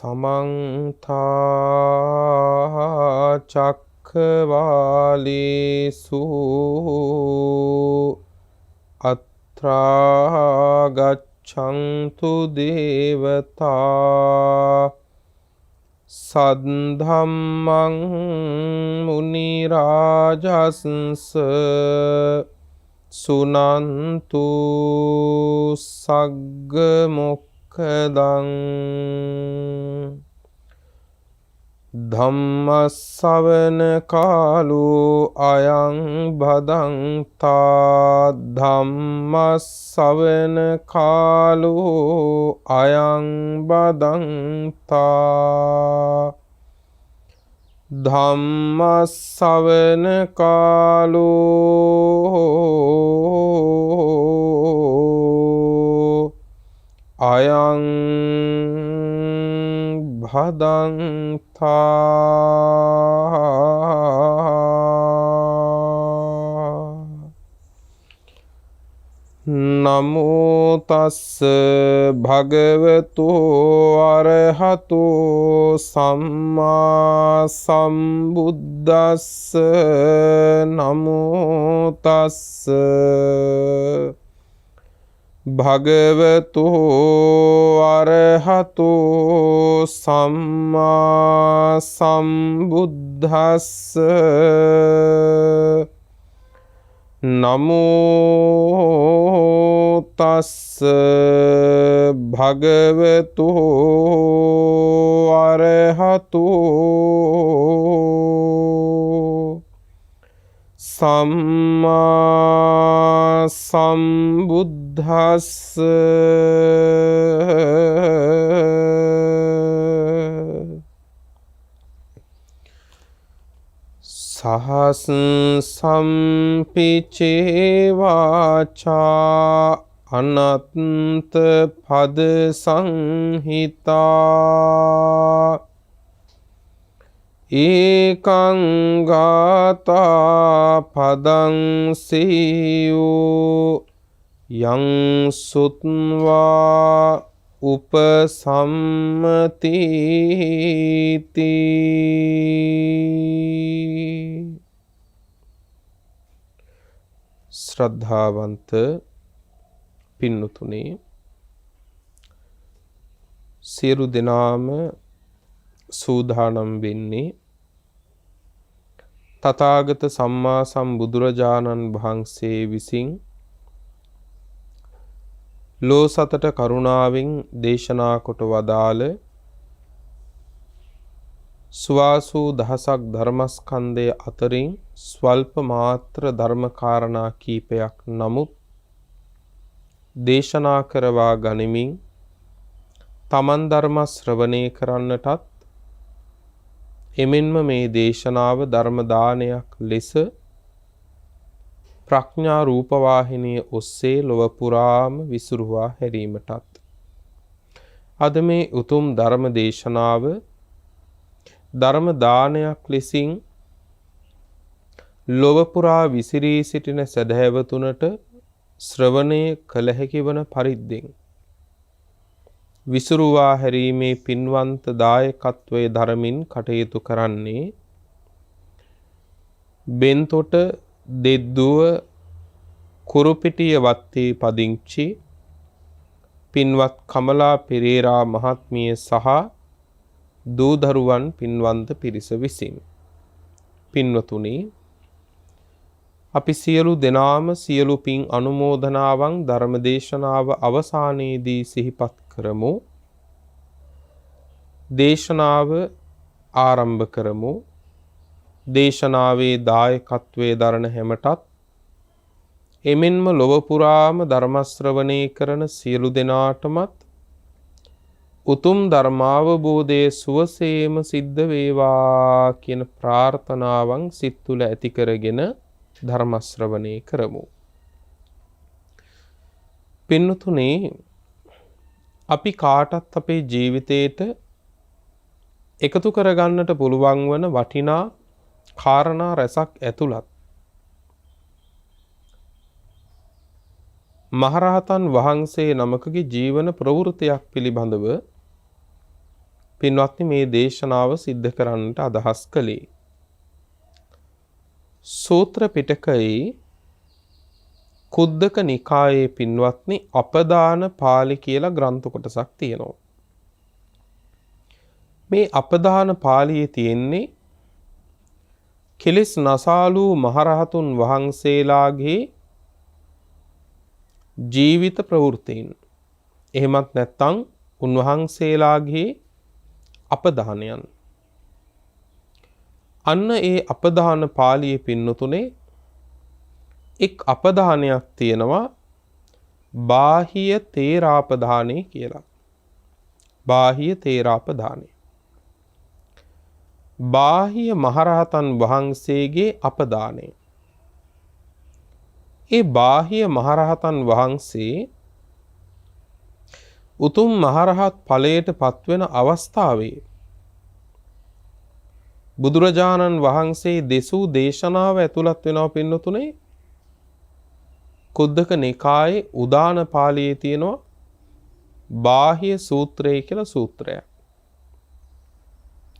समन्ता चक्रवालेषु अत्रा गच्छन्तु देवता सद्धम्मं मुनिराजस्य सुनन्तु सग्गमुक्खदं धम्मස්සවන කාලෝ අයං භදන්තා ධම්මස්සවන කාලෝ අයං භදන්තා ධම්මස්සවන කාලෝ අයං භදන්තා නමෝ තස්ස භගවතු අරහතෝ සම්මා සම්බුද්දස්ස නමෝ තස්ස භගවතු අරහතෝ සම්මා සම්බුද්දස්ස නමෝ තස්ස භගවතු අරහතෝ සම්මා සම්බුද්දස්ස සහස් සම්පිචේ වාචා අනන්ත පද සංහිතා ඒකං ගාථා පදං සීයෝ යං සුත්වා උපසම්මතිති ශ්‍රද්ධාවන්ත පින්නතුනි සියලු දෙනාම සූදානම් වෙන්නේ තථාගත සම්මා සම්බුදුරජාණන් වහන්සේ විසින් ලෝ සතට කරුණාවෙන් දේශනා කොට වදාළ සුවාසූ දහසක් ධර්මස්කන්ධය අතරින් ස්වල්ප මාත්‍ර ධර්මකාරණා කීපයක් නමුත් දේශනා කරවා ගනිමින් තමන් ධර්ම ශ්‍රවණය කරන්නටත් එමෙන්ම මේ දේශනාව ධර්ම දානයක් ලෙස ප්‍රඥා රූපවාහිනිය ඔස්සේ ලොව පුරාම විසුරුවා හැරීමටත් අද මේ උතුම් ධර්ම දේශනාව ධර්ම දානයක් ලෙසින් ලොව පුරා විසිරී සිටින සදහැවතුනට ශ්‍රවණය කළ හැකි වන පරිද්දෙන් විසුරුවා හැරීමේ පින්වන්ත දායකත්වයේ ධර්මින් කටයුතු කරන්නේ බෙන්තොට දෙද්දුව කුරුපිටිය වත්තේ පදිංචි පින්වත් කමලා පෙරේරා මහත්මිය සහ දූදරුවන් පින්වන්ත පිරිස විසින්. පින්වතුනි, අපි සියලු දෙනාම සියලු පින් අනුමෝදනාවන් ධර්මදේශනාව අවසානයේදී සිහිපත් කරමු. දේශනාව ආරම්භ කරමු. දේශනාවේ දායකත්වයේ දරන හැමටත් එමෙන්ම ලොව පුරාම ධර්ම ශ්‍රවණය කරන සියලු දෙනාටමත් උතුම් ධර්මාවබෝධයේ සුවසේම සිද්ධ වේවා කියන ප්‍රාර්ථනාවන් සිත් තුළ ඇති කරගෙන ධර්ම ශ්‍රවණය කරමු. පින්නතුනි, අපි කාටත් අපේ ජීවිතේට එකතු කරගන්නට පුළුවන් වන වටිනා කාරණා රැසක් ඇතුළත් මහරහතන් වහන්සේ නමකගේ ජීවන ප්‍රවෘත්තියක් පිළිබඳව පින්වත්නි මේ දේශනාව සිද්ධ කරන්නට අදහස් කළේ. සූත්‍ර පිටකයේ කුද්දක නිකායේ පින්වත්නි අපදාන පාළි කියලා ග්‍රන්ථ කොටසක් තියෙනවා. මේ අපදාන පාළියේ තියෙන්නේ කෙලෙස් නසාලු මහරහතුන් වහන්සේලාගේ ජීවිත ප්‍රවෘත්තීන්. එහෙමත් නැත්නම් උන්වහන්සේලාගේ අපදානයන්. අන්න ඒ අපදාන පාළියේ පින්නතුනේ එක් අපදානයක් තියෙනවා බාහිය තේරාපදානේ කියලා. බාහිය තේරාපදානේ. බාහිය මහරහතන් වහන්සේගේ අපදානය. ඒ බාහිය මහරහතන් වහන්සේ උතුම් මහරහත් ඵලයට පත්වෙන අවස්ථාවේ බුදුරජාණන් වහන්සේ දෙසූ දේශනාව ඇතුළත් වෙනවා පින්නතුනේ කුද්දක නිකායේ උදාන පාළියේ තියෙනවා බාහිය සූත්‍රය කියලා සූත්‍රයක්.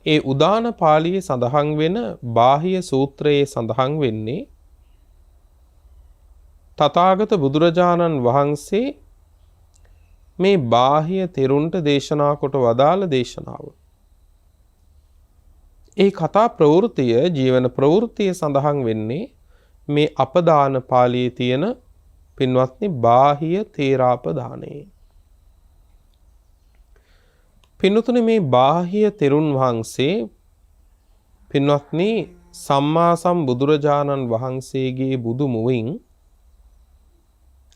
ඒ උදාන පාළියේ සඳහන් වෙන බාහිය සූත්‍රයේ සඳහන් වෙන්නේ තථාගත බුදුරජාණන් වහන්සේ මේ බාහිය තෙරුන්ට දේශනා කොට වදාළ දේශනාව. ඒ කතා ප්‍රවෘත්තිය ජීවන ප්‍රවෘත්තිය සඳහන් වෙන්නේ මේ අපදාන පාළියේ තියෙන පින්වත්නි බාහිය තේරාපදානේ. පින්වත්නි මේ බාහිය තෙරුන් වහන්සේ පින්වත්නි සම්මා සම්බුදුරජාණන් වහන්සේගේ බුදු මුවින්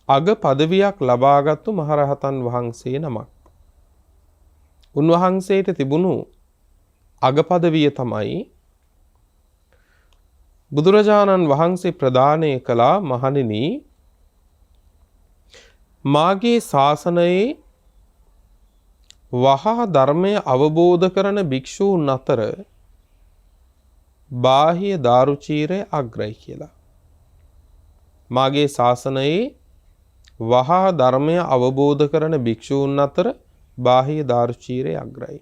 අග පදවියක් ලබාගත්තු මහරහතන් වහන්සේ නමක්. උන්වහන්සේට තිබුණු අග පදවිය තමයි බුදුරජාණන් වහන්සේ ප්‍රදානය කළා මහණෙනි මාගේ ශාසනයේ වහා ධර්මය අවබෝධ කරන භික්ෂූන් අතර බාහිය දාරුචීරය අග්‍රයි කියලා. මාගේ ශාසනයේ වහා ධර්මය අවබෝධ කරන භික්ෂූන් අතර බාහිය දාරුචීරය අග්‍රයි.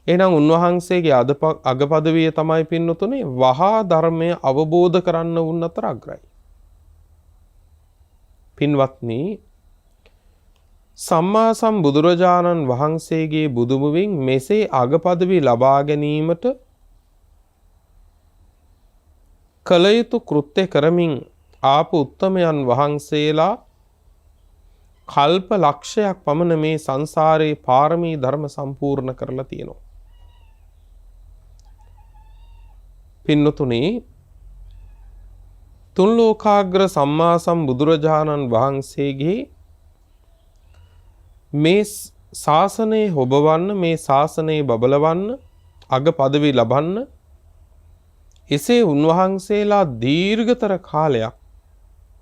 එහෙනම් උන්වහන්සේගේ අගපදවිය තමයි පින්නතුනේ වහා ධර්මය අවබෝධ කරන්න උන් අතර අග්‍රයි. පින්වත්නි සම්මා සම්බුදුරජාණන් වහන්සේගේ බුදුමුවින් මෙසේ අගපදවි ලබා ගැනීමට කල යුතු කෘත්‍ය කරමින් ආපු උත්තමයන් වහන්සේලා කල්ප ලක්ෂයක් පමණ මේ සංසාරේ පාරමී ධර්ම සම්පූර්ණ කරලා තියෙනවා. පින්නතුනි තුන් ලෝකාග්‍ර සම්මා සම්බුදුරජාණන් වහන්සේගේ මේ ශාසනයේ හොබවන්න මේ ශාසනයේ බබලවන්න අග පදවි ලබන්න එසේ උන්වහන්සේලා දීර්ඝතර කාලයක්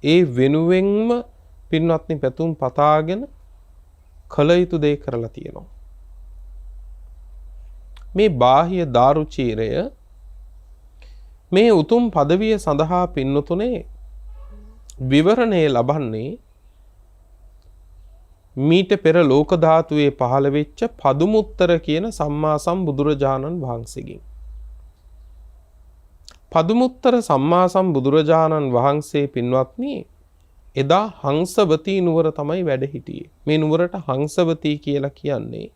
ඒ වෙනුවෙන්ම පින්වත්නි පැතුම් පතාගෙන කල යුතු දේ කරලා තියෙනවා. මේ බාහිය දාරුචීරය මේ උතුම් පදවිය සඳහා පින්නතුනේ විවරණය ලබන්නේ මීට පෙර ලෝක ධාතුවේ පහළ වෙච්ච පදුමුත්තර කියන සම්මා සම්බුදුරජාණන් වහන්සේගෙන්. පදුමුත්තර සම්මා සම්බුදුරජාණන් වහන්සේ පින්වත්නි එදා හංසවතී නුවර තමයි වැඩ හිටියේ. මේ නුවරට හංසවතී කියලා කියන්නේ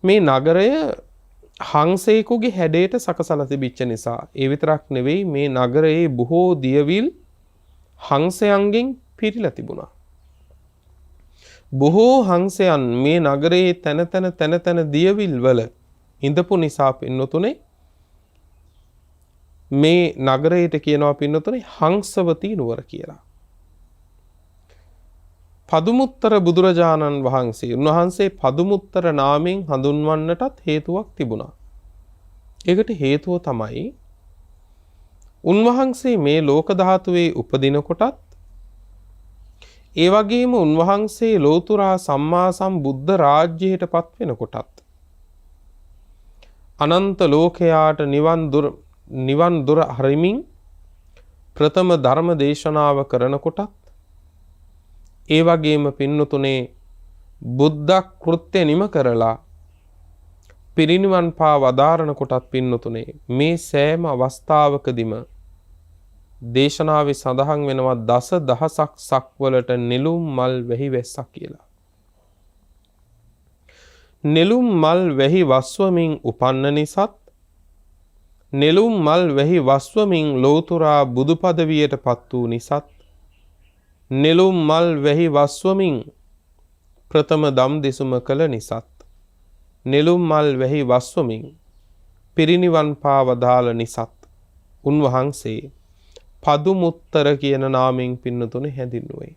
මේ නගරය හංසයෙකුගේ හැඩයට සකසලා තිබිච්ච නිසා. ඒ විතරක් නෙවෙයි මේ නගරයේ බොහෝ දියවිල් හංසයන්ගෙන් පිරීලා තිබුණා. බොහෝ හංසයන් මේ නගරයේ තැන තැන දියවිල් වල ඉඳපු නිසා පින්නතුනේ මේ නගරයට කියනවා පින්නතුනේ හංසවතී නුවර කියලා. පදුමුත්තර බුදුරජාණන් වහන්සේ උන්වහන්සේ පදුමුත්තර නාමයෙන් හඳුන්වන්නටත් හේතුවක් තිබුණා. ඒකට හේතුව තමයි උන්වහන්සේ මේ ලෝක ධාතුවේ උපදිනකොටත් ඒ වගේම උන්වහන්සේ ලෝතුරා සම්මා සම්බුද්ධ රාජ්‍යයට පත් වෙනකොටත් අනන්ත ලෝකයාට නිවන් දුර හරිමින් ප්‍රථම ධර්ම දේශනාව කරනකොටත් ඒ වගේම පින්නතුනේ බුද්ධ කෘත්‍ය නිම කරලා පිරිනිවන් පා වදාරණ කොටත් පින්නතුනේ මේ සෑම අවස්ථාවකදීම දේශනාවේ සඳහන් වෙනවා දස දහසක් සක්වලට නෙළුම් මල් වැහි වැස්සක් කියලා. නෙළුම් මල් වැහි වස්වමින් උපන්න නිසාත් නෙළුම් මල් වැහි වස්වමින් ලෝතුරා බුදු පදවියට පත් වූ නිසාත් නෙළුම් මල් වැහි වස්වමින් ප්‍රථම දම් දෙසුම කළ නිසාත් නෙළුම් මල් වැහි වස්වමින් පිරිනිවන් පා වදාළ නිසාත් උන්වහන්සේ පදුමුත්තර කියන නාමයෙන් පින්නතුනේ හැඳින්වුවේ.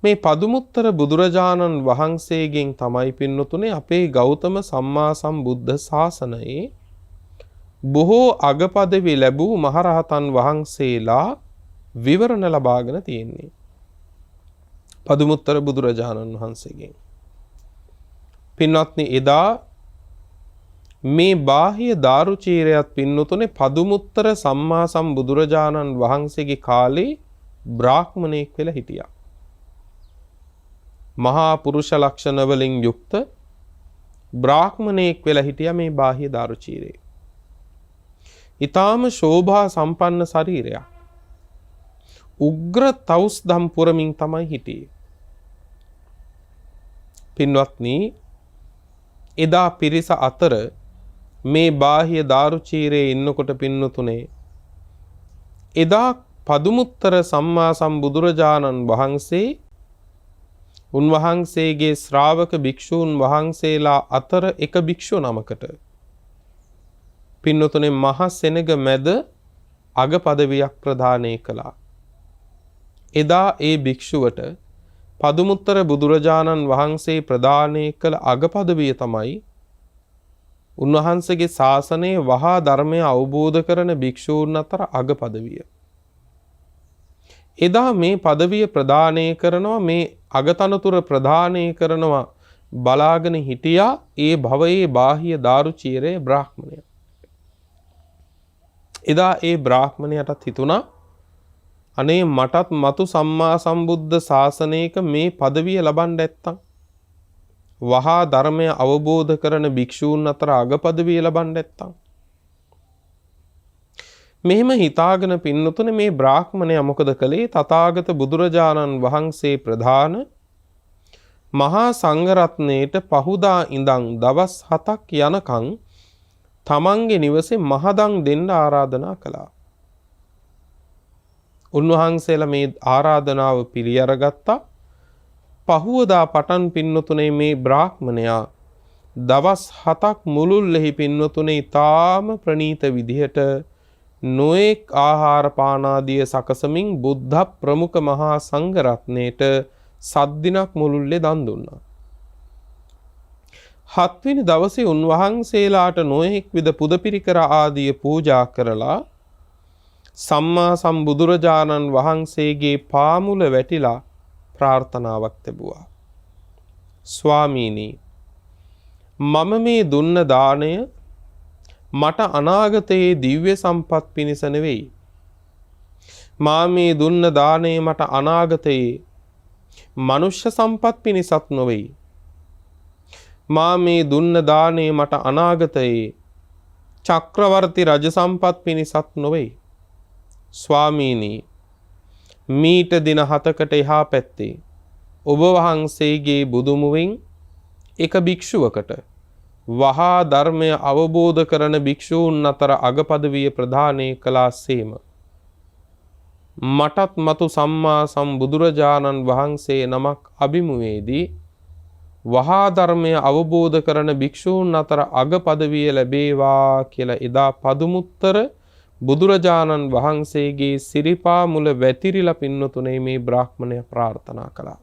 මේ පදුමුත්තර බුදුරජාණන් වහන්සේගෙන් තමයි පින්නතුනේ අපේ ගෞතම සම්මා සම්බුද්ධ ශාසනයේ බොහෝ අගපදවි ලැබූ මහරහතන් වහන්සේලා විවරණ ලබාගෙන තියෙන්නේ. පදුමුත්තර බුදුරජාණන් වහන්සේගෙන්. පින්වත්නි එදා මේ බාහ්‍ය දාරුචීරයත් පින්නතුනේ පදුමුත්තර සම්මා සම්බුදුරජාණන් වහන්සේගේ කාලේ බ්‍රාහ්මණයෙක් වෙලා හිටියා. මහා පුරුෂ ලක්ෂණ වලින් යුක්ත බ්‍රාහ්මණයෙක් වෙලා හිටියා මේ බාහ්‍ය දාරුචීරේ. ඊටාම ශෝභා සම්පන්න ශරීරයක්. උග්‍ර තවුස්දම් පුරමින් තමයි හිටියේ. පින්වත්නි එදා පිරිස අතර මේ බාහ්‍ය දාරුචීරේ ඉන්නකොට පින්නතුනේ එදා පදුමුත්තර සම්මා සම්බුදුරජාණන් වහන්සේ උන්වහන්සේගේ ශ්‍රාවක භික්ෂූන් වහන්සේලා අතර එක භික්ෂුව නමකට පින්නතුනේ මහ සෙනග මැද අග පදවියක් ප්‍රදානය කළා. එදා ඒ භික්ෂුවට පදුමුත්තර බුදුරජාණන් වහන්සේ ප්‍රදානය කළ අග පදවිය තමයි උන්වහන්සේගේ ශාසනයේ වහා ධර්මය අවබෝධ කරන භික්ෂූන් අතර අග පදවිය. එදා මේ පදවිය ප්‍රදානය කරනවා මේ අගතනතුර ප්‍රදානය කරනවා බලාගෙන හිටියා ඒ භවයේ බාහ්‍ය දාරුචීරේ බ්‍රාහ්මණය. එදා ඒ බ්‍රාහ්මණයටත් හිතුණා අනේ මටත් මතු සම්මා සම්බුද්ධ ශාසනයක මේ පදවිය ලබන්න නැත්තම් වහා ධර්මය අවබෝධ කරන භික්ෂූන් අතර අග පදවිය ලබන්න නැත්තම් මෙහෙම හිතාගෙන පින්නතුනේ මේ බ්‍රාහ්මණයා මොකද කළේ? තථාගත බුදුරජාණන් වහන්සේ ප්‍රධාන මහා සංඝරත්නයේට පහුදා ඉඳන් දවස් 7ක් යනකම් තමන්ගේ නිවසේ මහදන් දෙන්න ආරාධනා කළා. උන්වහන්සේලා මේ ආරාධනාව පිළි අරගත්තා. පහුවදා පටන් පින්නතුනේ මේ බ්‍රාහ්මණයා දවස් 7ක් මුළුල්ලෙහි පින්නතුනේ ඊටාම ප්‍රණීත විදිහට නොඑක් ආහාර පාන ආදිය සකසමින් බුද්ධ ප්‍රමුඛ මහා සංඝ රත්නයේට 7 දිනක් මුළුල්ලේ දන් දුන්නා. 7 වෙනි දවසේ උන්වහන්සේලාට නොඑක් විද පුද පිරිකර ආදිය පූජා කරලා සම්මා සම්බුදුරජාණන් වහන්සේගේ පාමුල වැටිලා ප්‍රාර්ථනාවක් තිබුවා. ස්වාමීනි, මම මේ දුන්න දාණය මට අනාගතයේ දිව්‍ය සම්පත් පිණිස නෙවෙයි. මා මේ දුන්න දාණය මට අනාගතයේ මනුෂ්‍ය සම්පත් පිණිසත් නොවේයි. මා මේ දුන්න දාණය මට අනාගතයේ චක්‍රවර්ති රජ සම්පත් පිණිසත් නොවේයි. ස්වාමීනි, මීට දින 7කට එහා පැත්තේ ඔබ වහන්සේගේ බුදුමුවින් එක භික්ෂුවකට වහා ධර්මය අවබෝධ කරන භික්ෂූන් අතර අගපදවිය ප්‍රදානය කළාසේම මටත් මතු සම්මා සම්බුදුරජාණන් වහන්සේ නමක් අභිමුවේදී වහා ධර්මය අවබෝධ කරන භික්ෂූන් අතර අගපදවිය ලැබේවා කියලා එදා පදුමුත්තර බුදුරජාණන් වහන්සේගේ සිරිපා මුල වැතිරිලා පින්නතුනේ මේ බ්‍රාහ්මණය ප්‍රාර්ථනා කළා.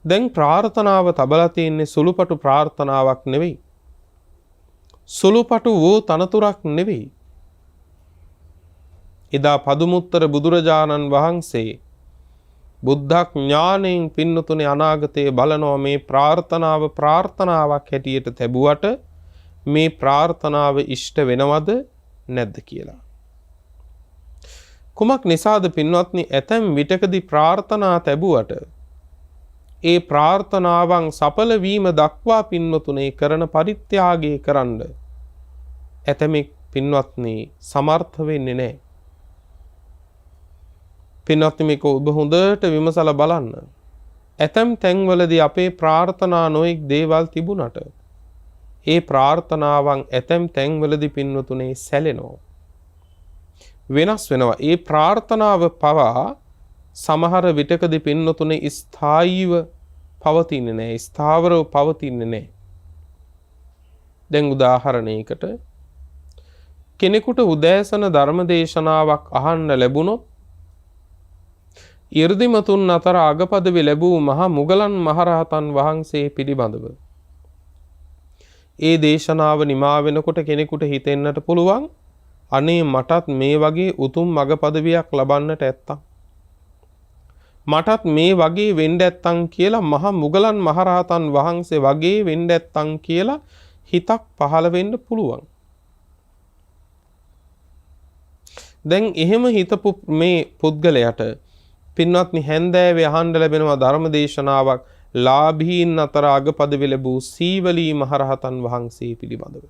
දැන් ප්‍රාර්ථනාව තබලා තියෙන්නේ සුළුපටු ප්‍රාර්ථනාවක් නෙවෙයි. සුළුපටු වූ තනතුරක් නෙවෙයි. එදා පදුමුත්තර බුදුරජාණන් වහන්සේ බුද්ධ ඥාණයෙන් පින්නතුනේ අනාගතයේ බලනවා මේ ප්‍රාර්ථනාව ප්‍රාර්ථනාවක් හැටියට තැබුවට මේ ප්‍රාර්ථනාව ඉෂ්ට වෙනවද නැද්ද කියලා. කුමක් නිසාද පින්වත්නි ඇතැම් විටකදී ප්‍රාර්ථනා තැබුවට ඒ ප්‍රාර්ථනාවන් සඵල වීම දක්වා පින්වතුනේ කරන පරිත්‍යාගය කරන්න ඇතැමෙක් පින්වත්නි සමර්ථ වෙන්නේ නැහැ. පින්වත්නි මේක ඔබ හොඳට විමසලා බලන්න. ඇතැම් තැන්වලදී අපේ ප්‍රාර්ථනා නොඑක් දේවල් තිබුණට ඒ ප්‍රාර්ථනාවන් ඇතැම් තැන්වලදී පින්වතුනේ සැලෙනවා. වෙනස් වෙනවා. ඒ ප්‍රාර්ථනාව පවා සමහර විටකදී පින්වතුනේ ස්ථායීව පවතින්නේ නැහැ. ස්ථාවරව පවතින්නේ නැහැ. දැන් උදාහරණයකට කෙනෙකුට උදෑසන ධර්ම දේශනාවක් අහන්න ලැබුණොත් 이르දිමතුන් අතර අගපදවි ලැබූ මහා මුගලන් මහරහතන් වහන්සේ පිළිබඳව ඒ දේශනාව නිමා වෙනකොට කෙනෙකුට හිතෙන්නට පුළුවන් අනේ මටත් මේ වගේ උතුම් මගපදවියක් ලබන්නට ඇත්තා. මටත් මේ වගේ වෙන්න ඇත්තන් කියලා මහා මුගලන් මහරහතන් වහන්සේ වගේ වෙන්න ඇත්තන් කියලා හිතක් පහළ වෙන්න පුළුවන්. දැන් එහෙම හිතපු මේ පුද්ගලයාට පින්වත්නි හැන්දෑවේ අහන්න ලැබෙනවා ධර්ම දේශනාවක් ලාභීන් අතර අගපදවි ලැබූ සීවලී මහරහතන් වහන්සේ පිළිබඳව.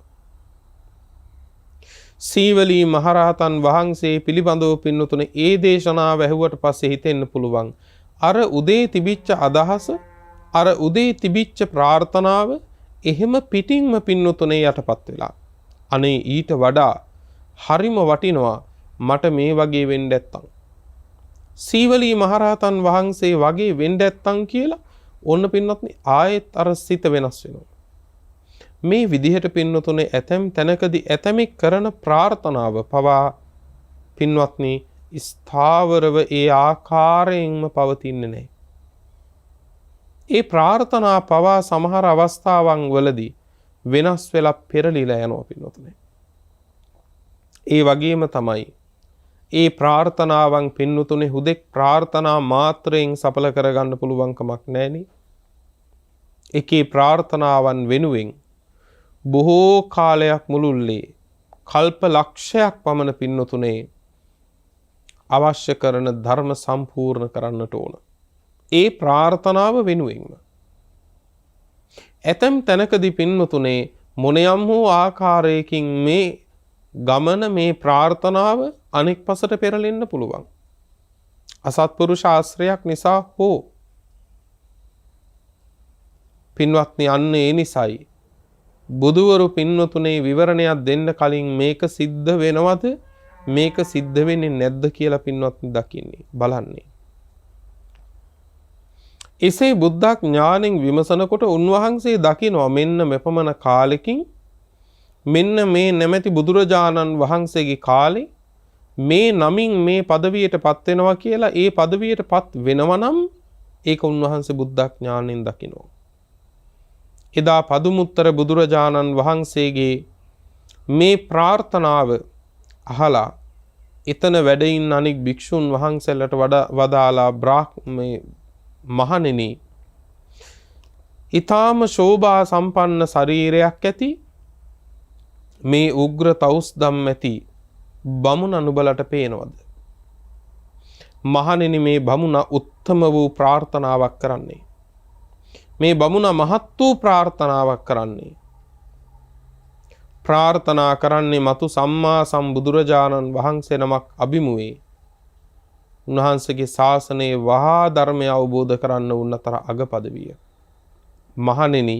සීවලී මහරහතන් වහන්සේ පිළිබඳව පින්වතුනේ ඒ දේශනාව ඇහුවට පස්සේ හිතෙන්න පුළුවන් අර උදේ තිබිච්ච අදහස අර උදේ තිබිච්ච ප්‍රාර්ථනාව එහෙම පිටින්ම පින්වතුනේ යටපත් වෙලා අනේ ඊට වඩා හරිම වටිනවා මට මේ වගේ වෙන්න ඇත්තම් සීවලී මහරහතන් වහන්සේ වගේ වෙන්න ඇත්තම් කියලා ඔන්න පින්වත්නි ආයෙත් අර සිත වෙනස් වෙනවා. මේ විදිහට පින්වතුනේ ඇතැම් තැනකදී ඇතැමෙක් කරන ප්‍රාර්ථනාව පවා පින්වත්නි ස්ථාවරව ඒ ආකාරයෙන්ම පවතින්නේ නැහැ. ඒ ප්‍රාර්ථනා පවා සමහර අවස්ථාවන් වලදී වෙනස් වෙලා පෙරලිලා යනවා පින්වතුනේ. ඒ වගේම තමයි ඒ ප්‍රාර්ථනාවන් පින්වතුනේ හුදෙක් ප්‍රාර්ථනා මාත්‍රයෙන් සඵල කරගන්න පුළුවන් කමක් නැහෙනි. එකේ ප්‍රාර්ථනාවන් වෙනුවෙන් බොහෝ කාලයක් මුළුල්ලේ කල්ප ලක්ෂයක් පමණ පින්වතුනේ අවශ්‍ය කරන ධර්ම සම්පූර්ණ කරන්නට ඕන. ඒ ප්‍රාර්ථනාව වෙනුවෙන්ම ඇතැම් තැනකදී පින්වතුනේ මොනියම් වූ ආකාරයකින් මේ ගමන මේ ප්‍රාර්ථනාව අනෙක් පසට පෙරලෙන්න පුළුවන්. අසත්පුරුෂ ආශ්‍රයක් නිසා හෝ පින්වත්නි අන්න ඒ නිසයි බුදුවරු පින්වතුනේ විවරණයක් දෙන්න කලින් මේක සිද්ධ වෙනවද මේක සිද්ධ වෙන්නේ නැද්ද කියලා පින්වත්නි දකින්නේ බලන්නේ. එසේ බුද්ධ ඥාණයෙන් විමසනකොට උන්වහන්සේ දකිනවා මෙන්න මෙපමණ කාලෙකින් මෙන්න මේ නැමැති බුදුරජාණන් වහන්සේගේ කාලේ මේ නමින් මේ পদවියට පත් වෙනවා කියලා ඒ পদවියට පත් වෙනවා නම් ඒක උන්වහන්සේ බුද්ධ ඥාණයෙන් දකිනවා. එදා පදුමුත්තර බුදුරජාණන් වහන්සේගේ මේ ප්‍රාර්ථනාව අහලා එතන වැඩ ඉන්න අනික් භික්ෂුන් වහන්සේලාට වදාලා බ්‍රාහ්මේ මහණෙනි ඊ타ම ශෝභා සම්පන්න ශරීරයක් ඇති මේ උග්‍ර තවුස්දම් ඇති බමුණ නුඹලට පේනවද? මහණෙනි මේ බමුණ උත්තම වූ ප්‍රාර්ථනාවක් කරන්නේ. මේ බමුණ මහත් වූ ප්‍රාර්ථනාවක් කරන්නේ. ප්‍රාර්ථනා කරන්නේ මතු සම්මා සම්බුදුරජාණන් වහන්සේ නමක් අභිමුවේ. උන්වහන්සේගේ ශාසනයේ වහා ධර්මය අවබෝධ කරන්න උන්නතර අගපදවිය. මහණෙනි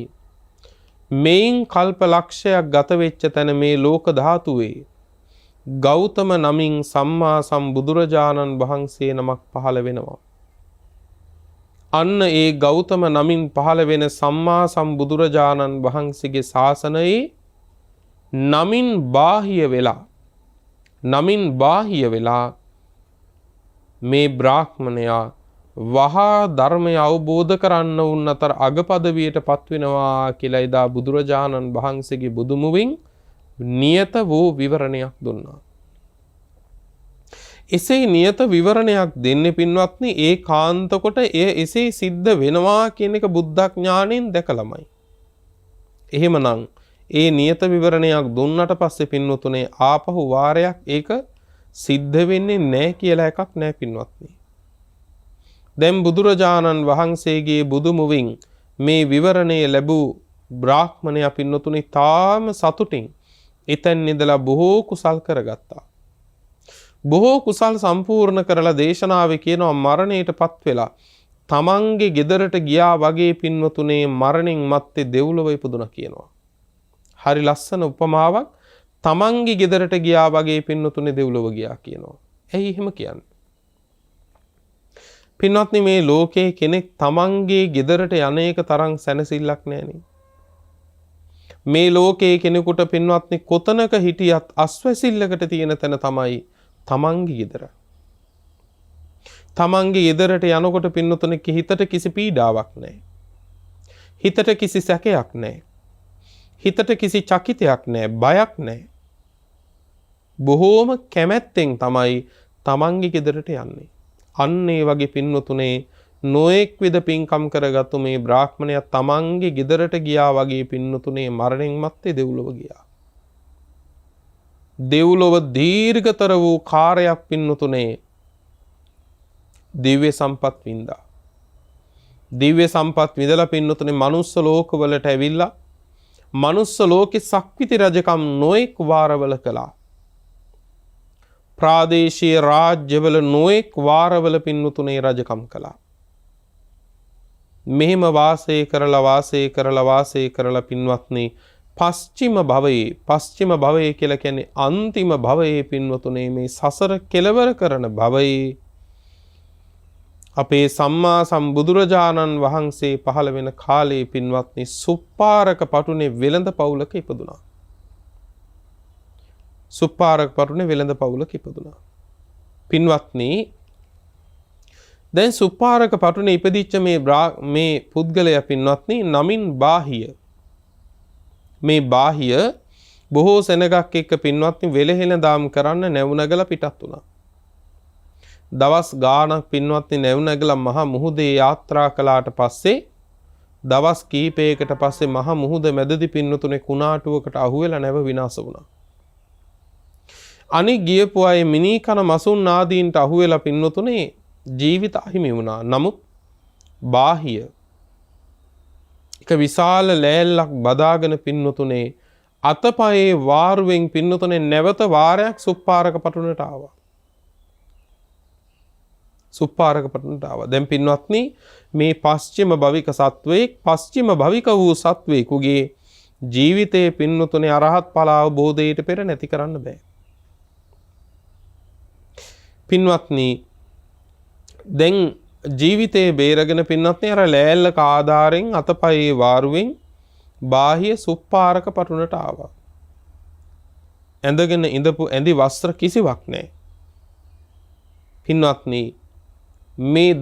මේන් කල්ප ලක්ෂයක් ගත වෙච්ච තැන මේ ලෝක ධාතුවේ ගෞතම නමින් සම්මා සම්බුදුරජාණන් වහන්සේ නමක් පහළ වෙනවා. අන්න ඒ ගෞතම නමින් පහළ වෙන සම්මා සම්බුදුරජාණන් වහන්සේගේ ශාසනයේ නමින් බාහිය වෙලා මේ බ්‍රාහ්මණයා වහා ධර්මය අවබෝධ කරන්න උන් අතර අගපදවියට පත්වෙනවා කියලා එදා බුදුරජාණන් වහන්සේගේ බුදුමුවින් නියත වූ විවරණයක් දුන්නා. එසේ නියත විවරණයක් දෙන්නේ පින්වත්නි ඒ කාන්ත කොට එය එසේ සිද්ධ වෙනවා කියන එක බුද්ධ ඥාණයෙන් දැකලමයි. එහෙමනම් ඒ නියත විවරණයක් දුන්නට පස්සේ පින්වතුනේ ආපහු වාරයක් ඒක සිද්ධ වෙන්නේ නැහැ කියලා එකක් නැහැ පින්වත්නි. දැන් බුදුරජාණන් වහන්සේගේ බුදුමුවින් මේ විවරණය ලැබූ බ්‍රාහ්මණයා පින්නතුනි තාම සතුටින් එතෙන් ඉඳලා බොහෝ කුසල් කරගත්තා. බොහෝ කුසල් සම්පූර්ණ කරලා දේශනාවේ කියනවා මරණයටපත් වෙලා තමන්ගේ ගෙදරට ගියා වගේ පින්වතුනේ මරණින් මත්තේ දෙව්ලොව ඉපදුණා කියනවා. හරි ලස්සන උපමාවක්. තමන්ගේ ගෙදරට ගියා වගේ පින්වතුනේ දෙව්ලොව ගියා කියනවා. ඇයි එහෙම කියන්නේ? පින්වත්නි මේ ලෝකේ කෙනෙක් තමන්ගේ ගෙදරට යන්නේක තරම් සැනසෙල්ලක් නැහෙනි. මේ ලෝකේ කෙනෙකුට පින්වත්නි කොතනක හිටියත් අස්වැසිල්ලකට තියෙන තැන තමයි තමන්ගේ ගෙදර. තමන්ගේ ගෙදරට යනකොට පින්වතුනි හිතට කිසි පීඩාවක් නැහැ. හිතට කිසි සැකයක් නැහැ. හිතට කිසි චකිතයක් නැහැ, බයක් නැහැ. බොහෝම කැමැත්තෙන් තමයි තමන්ගේ ගෙදරට යන්නේ. අන්න ඒ වගේ පින්වතුනේ නොඑක් විද පින්කම් කරගත්තු මේ බ්‍රාහ්මණයා තමන්ගේ ගෙදරට ගියා වගේ පින්වතුනේ මරණින් මත්තේ දෙව්ලොව ගියා. දෙව්ලොව දීර්ඝතර වූ කාර්යයක් පින්වතුනේ දිව්‍ය සම්පත් වින්දා. දිව්‍ය සම්පත් විඳලා පින්වතුනේ මනුස්ස ලෝකවලට ඇවිල්ලා මනුස්ස ලෝකේ සක්විති රජකම් නොඑක් වාරවල කළා. ප්‍රාදේශීය රාජ්‍යවල නොඑක් වාරවල පින්වතුනේ රජකම් කළා. මෙහෙම වාසය කරලා පින්වත්නි පස්චිම භවයේ කියලා කියන්නේ අන්තිම භවයේ පින්වතුනේ මේ සසර කෙලවර කරන භවයේ අපේ සම්මා සම්බුදුරජාණන් වහන්සේ පහළ වෙන කාලේ පින්වත්නි සුප්පාරක පටුනේ වෙළඳ පවුලක ඉපදුනා. සුප්පාරක පටුනේ වෙළඳ පවුලක ඉපදුනා. පින්වත්නි දැන් සුප්පාරක පටුනේ ඉපදිච්ච මේ පුද්ගලයා පින්වත්නි නමින් බාහිය. මේ බාහිය බොහෝ සෙනගක් එක්ක පින්වත්නි වෙලහෙල දාම් කරන්න නැවුනගල පිටත් වුණා. දවස් ගාණක් පින්වත්නි නැවුනගල මහා මුහුදේ යාත්‍රා කළාට පස්සේ දවස් කීපයකට පස්සේ මහා මුහුද මැදදී පින්වතුනේ කුණාටුවකට අහුවෙලා නැව විනාශ වුණා. අනික් ගියපු අය මිනී කන මසුන් ආදීන්ට අහුවෙලා පින්වතුනේ ජීවිත අහිමි වුණා. නමුත් බාහිය එක විශාල ලෑල්ලක් බදාගෙන පින්වතුනේ අතපයේ වාරුවෙන් පින්වතුනේ නැවත වාරයක් සුප්පාරක පටුනට ආවා. සුප්පාරක පටුනට ආවා. දැන් පින්වත්නි මේ පස්චිම භවික සත්වයේ පස්චිම භවික වූ සත්වයෙකුගේ ජීවිතයේ පින්වතුනේ අරහත් ඵල අවබෝධයට පෙර නැති කරන්න බෑ. පින්වත්නි දැන් ජීවිතේ බේරගෙන පින්වත්නි අර ලෑල්ලක ආධාරයෙන් අතපයේ වාරුවෙන් බාහිය සුප්පාරක පටුනට ආවා. ඇඳගෙන ඉඳපු ඇඳි වස්ත්‍ර කිසිවක් නැහැ. පින්වත්නි මේ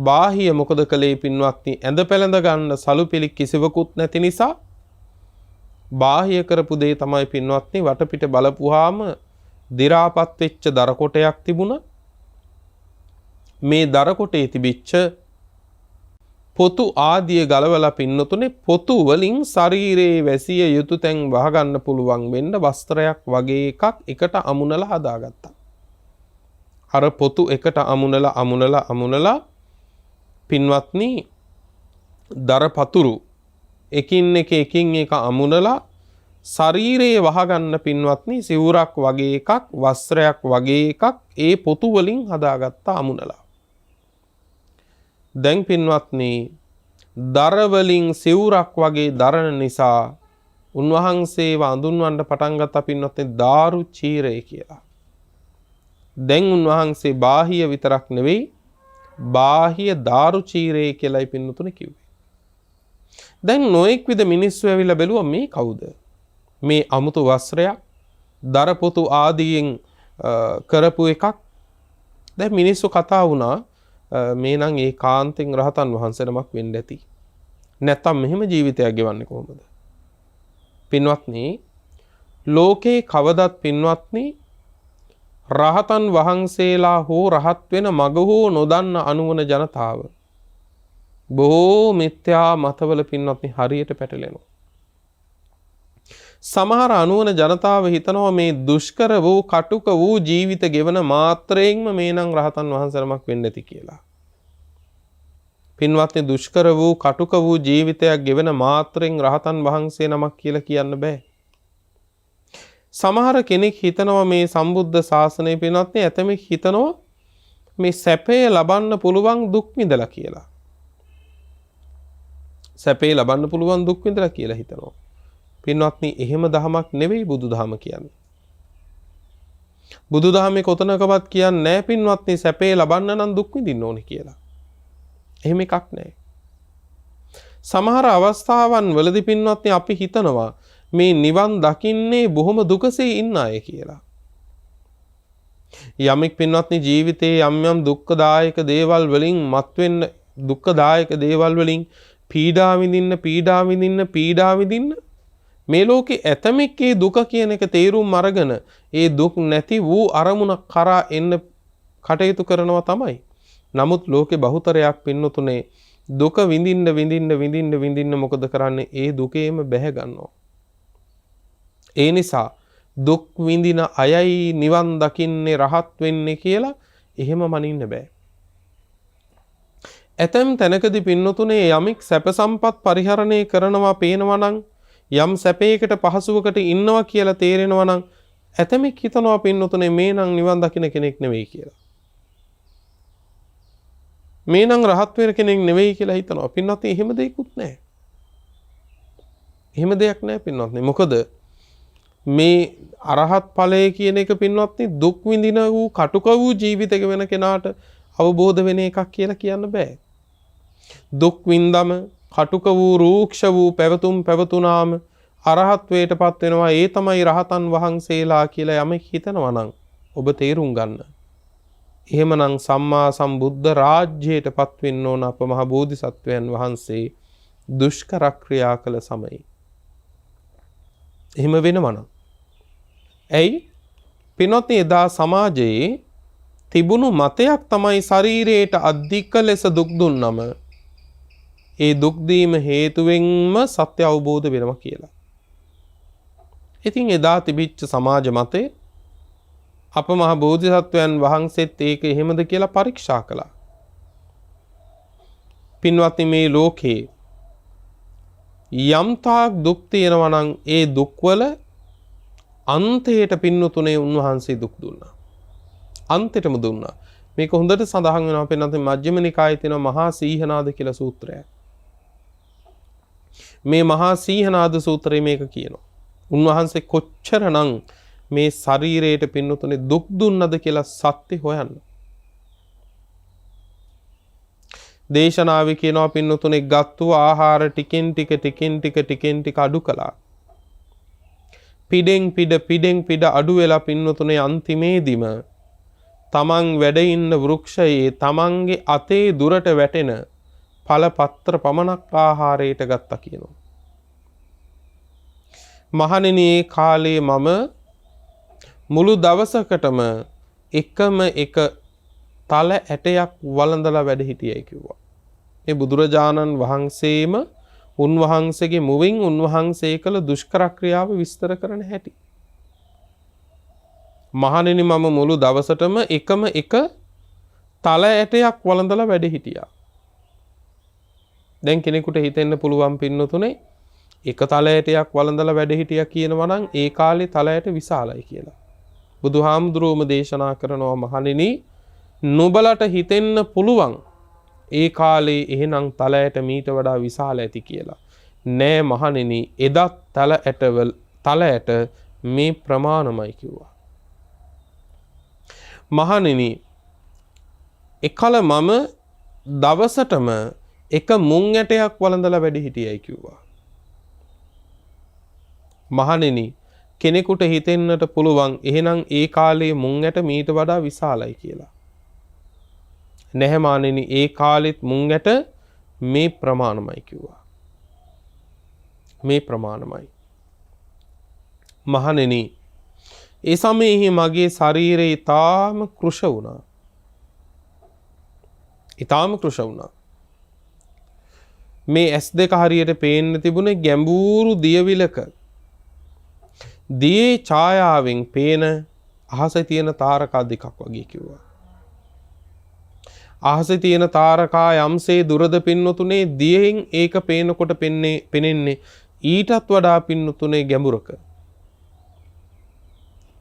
බාහිය මොකද කළේ පින්වත්නි ඇඳ පැළඳ ගන්න සලුපිලි කිසිවකුත් නැති නිසා බාහිය කරපු දේ තමයි පින්වත්නි වටපිට බලපුවාම දි รา පත් වෙච්ච දර කොටයක් තිබුණා. මේ දර කොටේ තිබිච්ච පොතු ආදිය ගලවලා පින්නතුනේ පොතු වලින් ශරීරයේ වැසිය යුතු තැන් වහගන්න පුළුවන් වෙන්න වස්ත්‍රයක් වගේ එකක් එකට අමුණලා හදාගත්තා. අර පොතු එකට අමුණලා පින්වත්නි දර පතුරු එකින් එක අමුණලා ශරීරයේ වහගන්න පින්වත්නි සිවුරක් වගේ එකක් වස්ත්‍රයක් වගේ එකක් ඒ පොතු වලින් හදාගත්ත අමුණලා. දැන් පින්වත්නි දර වලින් සිවුරක් වගේ දරන නිසා උන්වහන්සේව අඳුන්වන්න පටන් ගත්ත පින්වත්නි දාරු චීරය කියලා. දැන් උන්වහන්සේ බාහිය විතරක් නෙවෙයි බාහිය දාරු චීරය කියලායි පින්වතුනි කිව්වේ. දැන් නොඑක් විද මිනිස්සු ඇවිල්ලා බැලුවා මේ කවුද? මේ අමුතු වස්ත්‍රයක් දරපොතු ආදීන් කරපු එකක්. දැන් මිනිස්සු කතා වුණා මේ නම් ඒ කාන්තෙන් රහතන් වහන්සේ නමක් වෙන්න ඇති. නැත්තම් මෙහෙම ජීවිතයක් ගෙවන්නේ කොහොමද? පින්වත්නි ලෝකේ කවදත් පින්වත්නි රහතන් වහන්සේලා හෝ රහත් වෙන මග හෝ නොදන්න අනුවන ජනතාව බොහෝ මිත්‍යා මතවල පින්වත්නි හරියට පැටලෙනවා. සමහර අනුවන ජනතාව හිතනවා මේ දුෂ්කර වූ කටුක වූ ජීවිත ගෙවන මාත්‍රයෙන්ම මේ නම් රහතන් වහන්සේනමක් වෙන්න ඇති කියලා. පින්වත්නි, දුෂ්කර වූ කටුක වූ ජීවිතයක් ගෙවන මාත්‍රයෙන් රහතන් වහන්සේ නමක් කියලා කියන්න බෑ. සමහර කෙනෙක් හිතනවා මේ සම්බුද්ධ ශාසනය පින්වත්නි ඇතමෙක් හිතනවා මේ සැපේ ලබන්න පුළුවන් දුක් විඳලා කියලා. සැපේ ලබන්න පුළුවන් දුක් විඳලා කියලා හිතනවා. පින්වත්නි, එහෙම දහමක් නෙවෙයි බුදුදහම කියන්නේ. බුදුදහමේ කොතනකවත් කියන්නේ නැහැ පින්වත්නි සැපේ ලබන්න නම් දුක් විඳින්න ඕනේ කියලා. එහෙම එකක් නැහැ. සමහර අවස්ථාවන් වලදී පින්වත්නි අපි හිතනවා මේ නිවන් දකින්නේ බොහොම දුකසේ ඉන්න අය කියලා. යමෙක් පින්වත්නි ජීවිතයේ යම් යම් දුක්ඛදායක දේවල් වලින් මත්වෙන්න, දුක්ඛදායක දේවල් වලින් පීඩා විඳින්න මේ ලෝකේ ඇතමෙක් ඒ දුක කියන එක තේරුම් අරගෙන ඒ දුක් නැති වූ අරමුණක් කරා එන්න කටයුතු කරනවා තමයි. නමුත් ලෝකේ බහුතරයක් පින්නතුනේ දුක විඳින්න මොකද කරන්නේ? ඒ දුකේම බැහැ ගන්නවා. ඒ නිසා දුක් විඳින අයයි නිවන් දකින්නේ රහත් වෙන්නේ කියලා එහෙම මනින්න බෑ. ඇතැම් තැනකදී පින්නතුනේ යමෙක් සැප සම්පත් පරිහරණය කරනවා පේනවා නම්, යම් සැපයකට පහසුවකට ඉන්නවා කියලා තේරෙනවා නම් ඇතමෙක් හිතනවා පින්නතුනේ මේ නම් නිවන් දකින්න කෙනෙක් නෙවෙයි කියලා. මේ නම් රහත් වෙන කෙනෙක් නෙවෙයි කියලා හිතනවා. පින්වත්නි එහෙම දෙයක්වත් නැහැ. එහෙම දෙයක් නැහැ පින්වත්නි. මොකද මේ අරහත් ඵලය කියන එක පින්වත්නි දුක් විඳින වූ කටුක වූ ජීවිතයක වෙන කෙනාට අවබෝධ වෙන එකක් කියලා කියන්න බෑ. දුක් විඳම කටුක වූ රූක්ෂ වූ පැවතුනාම අරහත්වයටපත් වෙනවා. ඒ තමයි රහතන් වහන්සේලා කියලා යමෙක් හිතනවා නම් ඔබ තේරුම් ගන්න. එහෙමනම් සම්මා සම්බුද්ධ රාජ්‍යයටපත් වෙන්න ඕන අප මහ බෝධිසත්වයන් වහන්සේ දුෂ්කර ක්‍රියා කළ සමයේ. එහෙම වෙනවනම් ඇයි පින්වත්නි එදා සමාජයේ තිබුණු මතයක් තමයි ශරීරයට අධික ලෙස දුක් දුන්නම ඒ දුක් දීම හේතුවෙන්ම සත්‍ය අවබෝධ වෙනවා කියලා. ඉතින් එදා තිබිච්ච සමාජ මතේ අප මහ බෝධිසත්වයන් වහන්සේත් ඒක එහෙමද කියලා පරීක්ෂා කළා. පින්වත්නි මේ ලෝකේ යම් තාක් දුක් තියෙනවා නම් ඒ දුක්වල අන්තයට පින්නතුනේ උන්වහන්සේ දුක් දුන්නා. අන්තයටම දුන්නා. මේක හොඳට සඳහන් වෙනවා පින්නතුනේ මජ්ක්‍ධිම නිකායේ තියෙන මහා සීහනාද කියලා සූත්‍රය. මේ මහා සීහනාද සූත්‍රයේ මේක කියනවා. උන්වහන්සේ කොච්චරනම් මේ ශරීරයට පින්නතුනේ දුක් දුන්නද කියලා සත්‍ය හොයන්න. දේශනාවේ කියනවා පින්නතුනේ ගත්තු ආහාර ටිකෙන් ටික අඩු කළා. පිඩෙන් පිඩ අඩු වෙලා පින්නතුනේ අන්තිමේදීම තමන් වැඩ ඉන්න වෘක්ෂයේ තමන්ගේ අතේ දුරට වැටෙන ඵල පත්‍ර පමණක් ආහාරයට ගත්තා කියනවා. මහණෙනි ඒ කාලේ මම මුළු දවසකටම එකම එක තල ඇටයක් වළඳලා වැඩ හිටියයි කිව්වා. මේ බුදුරජාණන් වහන්සේම උන්වහන්සේගේ මුවින් උන්වහන්සේ කළ දුෂ්කර ක්‍රියාව විස්තර කරන හැටි. මහණෙනි මම මුළු දවසටම එකම එක තල ඇටයක් වළඳලා වැඩ හිටියා. දැන් කෙනෙකුට හිතෙන්න පුළුවන් පින්නතුනේ එක තල ඇටයක් වළඳලා වැඩ හිටියා කියනවා නම් ඒ කාලේ තල ඇට විශාලයි කියලා. බුදුහාමුදුරුවෝම දේශනා කරනවා මහණෙනි නුඹලට හිතෙන්න පුළුවන් ඒ කාලේ එහෙනම් තල ඇට මීට වඩා විශාල ඇති කියලා. නෑ මහණෙනි එදත් තල ඇට මේ ප්‍රමාණමයි කිව්වා. මහණෙනි එකල මම දවසටම එක මුං ඇටයක් වළඳලා වැඩ හිටියයි කිව්වා. මහණෙනි කෙනෙකුට හිතෙන්නට පුළුවන් එහෙනම් ඒ කාලේ මුං ඇට මීට වඩා විශාලයි කියලා. නැහැ මහණෙනි ඒ කාලෙත් මුං ඇට මේ ප්‍රමාණමයි කිව්වා. මේ ප්‍රමාණමයි. මහණෙනි ඒ සමයේ මගේ ශරීරය ඊටාම කෘෂ වුණා. ඊටාම කෘෂ වුණා. මේ S2 හරියට පේන්න තිබුණේ ගැඹුරු දියවිලක දියේ ඡායාවෙන් පේන අහසේ තියෙන තාරකා දෙකක් වගේ කිව්වා. අහසේ තියෙන තාරකා යම්සේ දුරද පින්නතුනේ දියෙන් ඒක පේනකොට පෙනෙන්නේ ඊටත් වඩා පින්නතුනේ ගැඹුරක.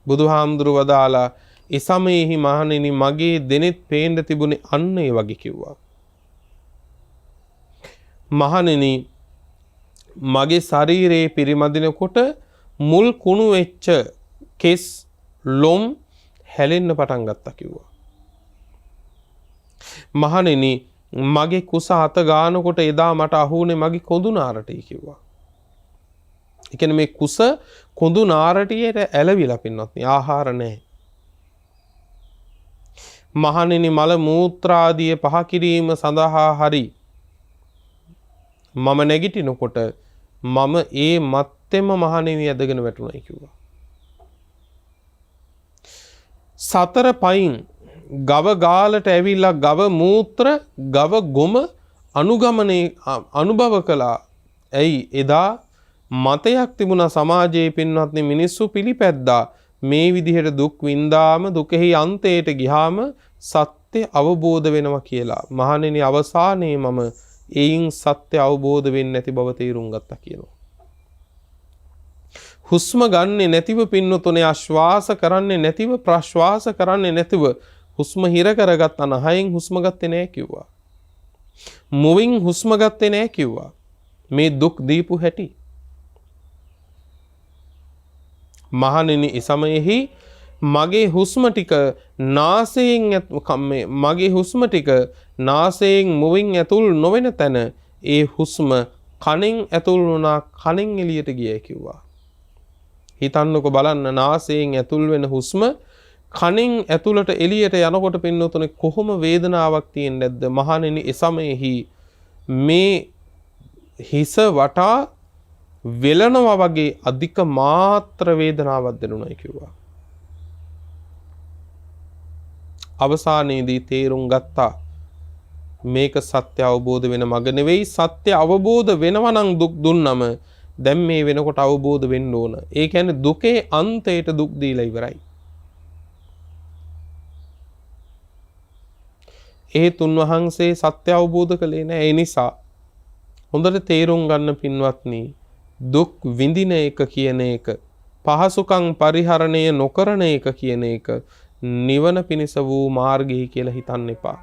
බුදුහාමුදුරු වදාලා ඒ සමයේහි මහණෙනි මගේ දෙනෙත් පේන්න තිබුණේ අන්න ඒ වගේ කිව්වා. මහණෙනි මගේ ශරීරයේ පිරිමදිනකොට මුල් කුණු වෙච්ච කෙස් ලොම් හැලෙන්න පටන් ගත්තා කිව්වා. මහණෙනි මගේ කුස අත ගානකොට එදා මට අහුනේ මගේ කොඳු නාරටයි කිව්වා. ඒ කියන්නේ මේ කුස කොඳු නාරටියට ඇලවිලා පින්නත් ආහාර නැහැ. මහණෙනි මල මූත්‍රාදිය පහ කිරීම සඳහා හරි මම නැගිටිනකොට මම ඒ මත්තෙම මහණෙනි ඇදගෙන වැටුණයි කිව්වා. සතර පයින් ගව ගාලට ඇවිල්ලා ගව මූත්‍ර ගව ගොම අනුභව කළා. ඇයි එදා මතයක් තිබුණා සමාජයේ පින්වත්නි මිනිස්සු පිළිපැද්දා මේ විදිහට දුක් විඳාම දුකෙහි අන්තයට ගියාම සත්‍ය අවබෝධ වෙනවා කියලා. මහණෙනි අවසානයේ මම එයින් සත්‍ය අවබෝධ වෙන්නේ නැති බව තේරුම් ගත්තා කියනවා. හුස්ම ගන්නෙ නැතිව පින්නතුනේ ආශ්වාස කරන්නේ නැතිව ප්‍රශ්වාස කරන්නේ නැතිව හුස්ම හිර කරගත්ත නහයෙන් හුස්ම ගත්තේ නැහැ කිව්වා. මුවින් හුස්ම ගත්තේ නැහැ කිව්වා. මේ දුක් දීපු හැටි. මහණෙනි ඒ සමයේහි මගේ හුස්ම ටික නාසයෙන් මගේ හුස්ම ටික නාසයෙන් මුවින් ඇතුල් නොවන තැන ඒ හුස්ම කනෙන් ඇතුල් වුණා කනෙන් එළියට ගියයි කිව්වා. හිතන්නකො බලන්න නාසයෙන් ඇතුල් වෙන හුස්ම කනෙන් ඇතුළට එළියට යනකොට පින්නතුනේ කොහොම වේදනාවක් තියෙන්නේ නැද්ද? මහණෙනි ඒ සමයේහි මේ හිස වටා වෙලනවා වගේ අධික මාත්‍ර වේදනාවක් දැනුණයි කිව්වා. අවසානයේදී තේරුම් ගත්තා මේක සත්‍ය අවබෝධ වෙන මග නෙවෙයි. සත්‍ය අවබෝධ වෙනවා නම් දුක් දුන්නම දැන් මේ වෙනකොට අවබෝධ වෙන්න ඕන. ඒ කියන්නේ දුකේ අන්තයට දුක් දීලා ඉවරයි. ඒ තුන් වහන්සේ සත්‍ය අවබෝධ කළේ නැහැ. ඒ නිසා හොඳට තේරුම් ගන්න පින්වත්නි, දුක් විඳින එක කියන එක, පහසුකම් පරිහරණය නොකරන එක කියන එක නිවන පිණිස වූ මාර්ගය කියලා හිතන්න එපා.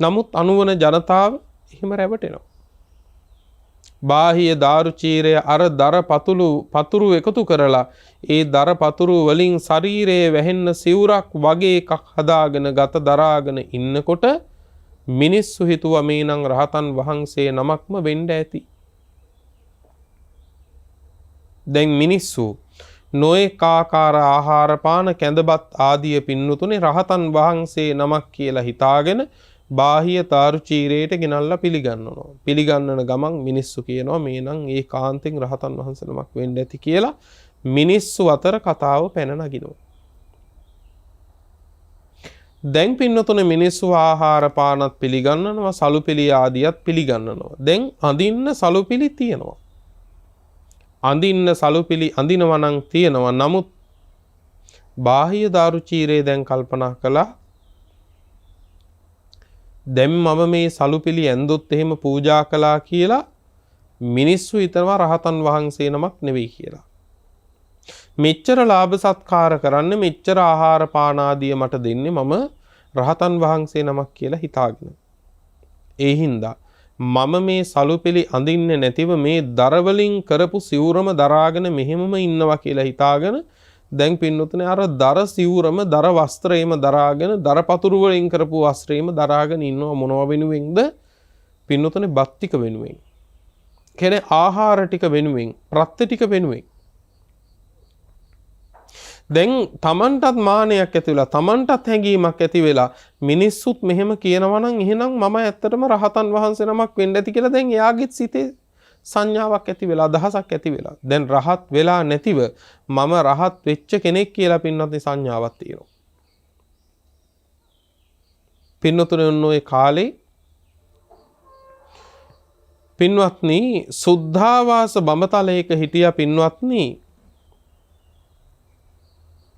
නමුත් අනුවන ජනතාව එහෙම රැවටෙනවා. බාහිය දාරුචීරය අර දර පතුරු එකතු කරලා ඒ දර පතුරු වලින් ශරීරයේ වැහෙන්න සිවුරක් වගේ එකක් හදාගෙන ගත දරාගෙන ඉන්නකොට මිනිස්සු හිතුවා මේ නම් රහතන් වහන්සේ නමක්ම වෙන්න ඇති. දැන් මිනිස්සු නොඑක ආකාර ආහාර පාන කැඳපත් ආදිය පින්නතුනේ රහතන් වහන්සේ නමක් කියලා හිතාගෙන බාහිය තාරුචීරයට ගෙනල්ලා පිළිගන්නනවා. පිළිගන්නන ගමන් මිනිස්සු කියනවා මේ නම් ඒකාන්තයෙන් රහතන් වහන්සේ නමක් වෙන්න ඇති කියලා මිනිස්සු අතර කතාව පැන නගිනවා. දැන් පින්නතුනේ මිනිස්සු ආහාර පානත් පිළිගන්නනවා, සලුපිලි ආදියත් පිළිගන්නනවා. දැන් අඳින්න සලුපිලි තියෙනවා. අඳින්න සලුපිලි අඳිනවා නම් තියෙනවා. නමුත් බාහිය දාරුචීරේ දැන් කල්පනා කළා දැන් මම මේ සලුපිලි ඇඳොත් එහෙම පූජා කළා කියලා මිනිස්සු හිතනවා රහතන් වහන්සේ නමක් නෙවෙයි කියලා. මෙච්චර ලාභ සත්කාර කරන්න මෙච්චර ආහාර පාන ආදිය මට දෙන්නේ මම රහතන් වහන්සේ නමක් කියලා හිතාගෙන. ඒ හින්දා මම මේ සලුපිලි අඳින්නේ නැතිව මේ දරවලින් කරපු සිවුරම දරාගෙන මෙහෙමම ඉන්නවා කියලා හිතාගෙන දැන් පින්නතුනේ අර දර සිවුරම දර වස්ත්‍රයම දරාගෙන දර පතුරු වලින් කරපු වස්ත්‍රයම දරාගෙන ඉන්නවා. මොනවා වෙනුවෙන්ද? පින්නතුනේ බත් ටික වෙනුවෙන්. කියන්නේ ආහාර ටික වෙනුවෙන්, ප්‍රත්‍ය ටික වෙනුවෙන්. දැන් Tamanටත් මානයක් ඇති වෙලා, Tamanටත් හැඟීමක් ඇති වෙලා මිනිස්සුත් මෙහෙම කියනවා නම් එහෙනම් මම ඇත්තටම රහතන් වහන්සේ නමක් වෙන්න ඇති කියලා දැන් එයාගෙත් සිතේ සංඥාවක් ඇති වෙලා, අදහසක් ඇති වෙලා. දැන් රහත් වෙලා නැතිව මම රහත් වෙච්ච කෙනෙක් කියලා පින්නත් සංඥාවක් තියෙනවා. පින්නතුනේ ඔන්න ඔය කාලේ පින්වත්නි සුද්ධාවාස බඹතලයක හිටියා පින්වත්නි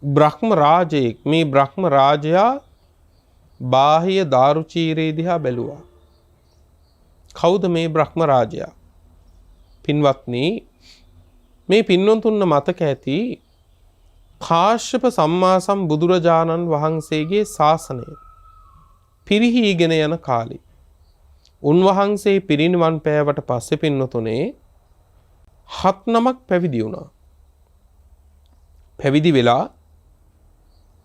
බ්‍රහ්ම රාජයෙක්. මේ බ්‍රහ්ම රාජයා බාහ්‍ය දාරුචීරේ දිහා බැලුවා. කවුද මේ බ්‍රහ්ම රාජයා? පින්වත්නි, මේ පින්වතුන්ට මතක ඇති කාශ්‍යප සම්මා සම්බුදුරජාණන් වහන්සේගේ ශාසනය පිරිහීගෙන යන කාලේ උන්වහන්සේ පිරිනිවන් පෑවට පස්සේ පින්වතුනේ 7 නමක් පැවිදි වුණා. පැවිදි වෙලා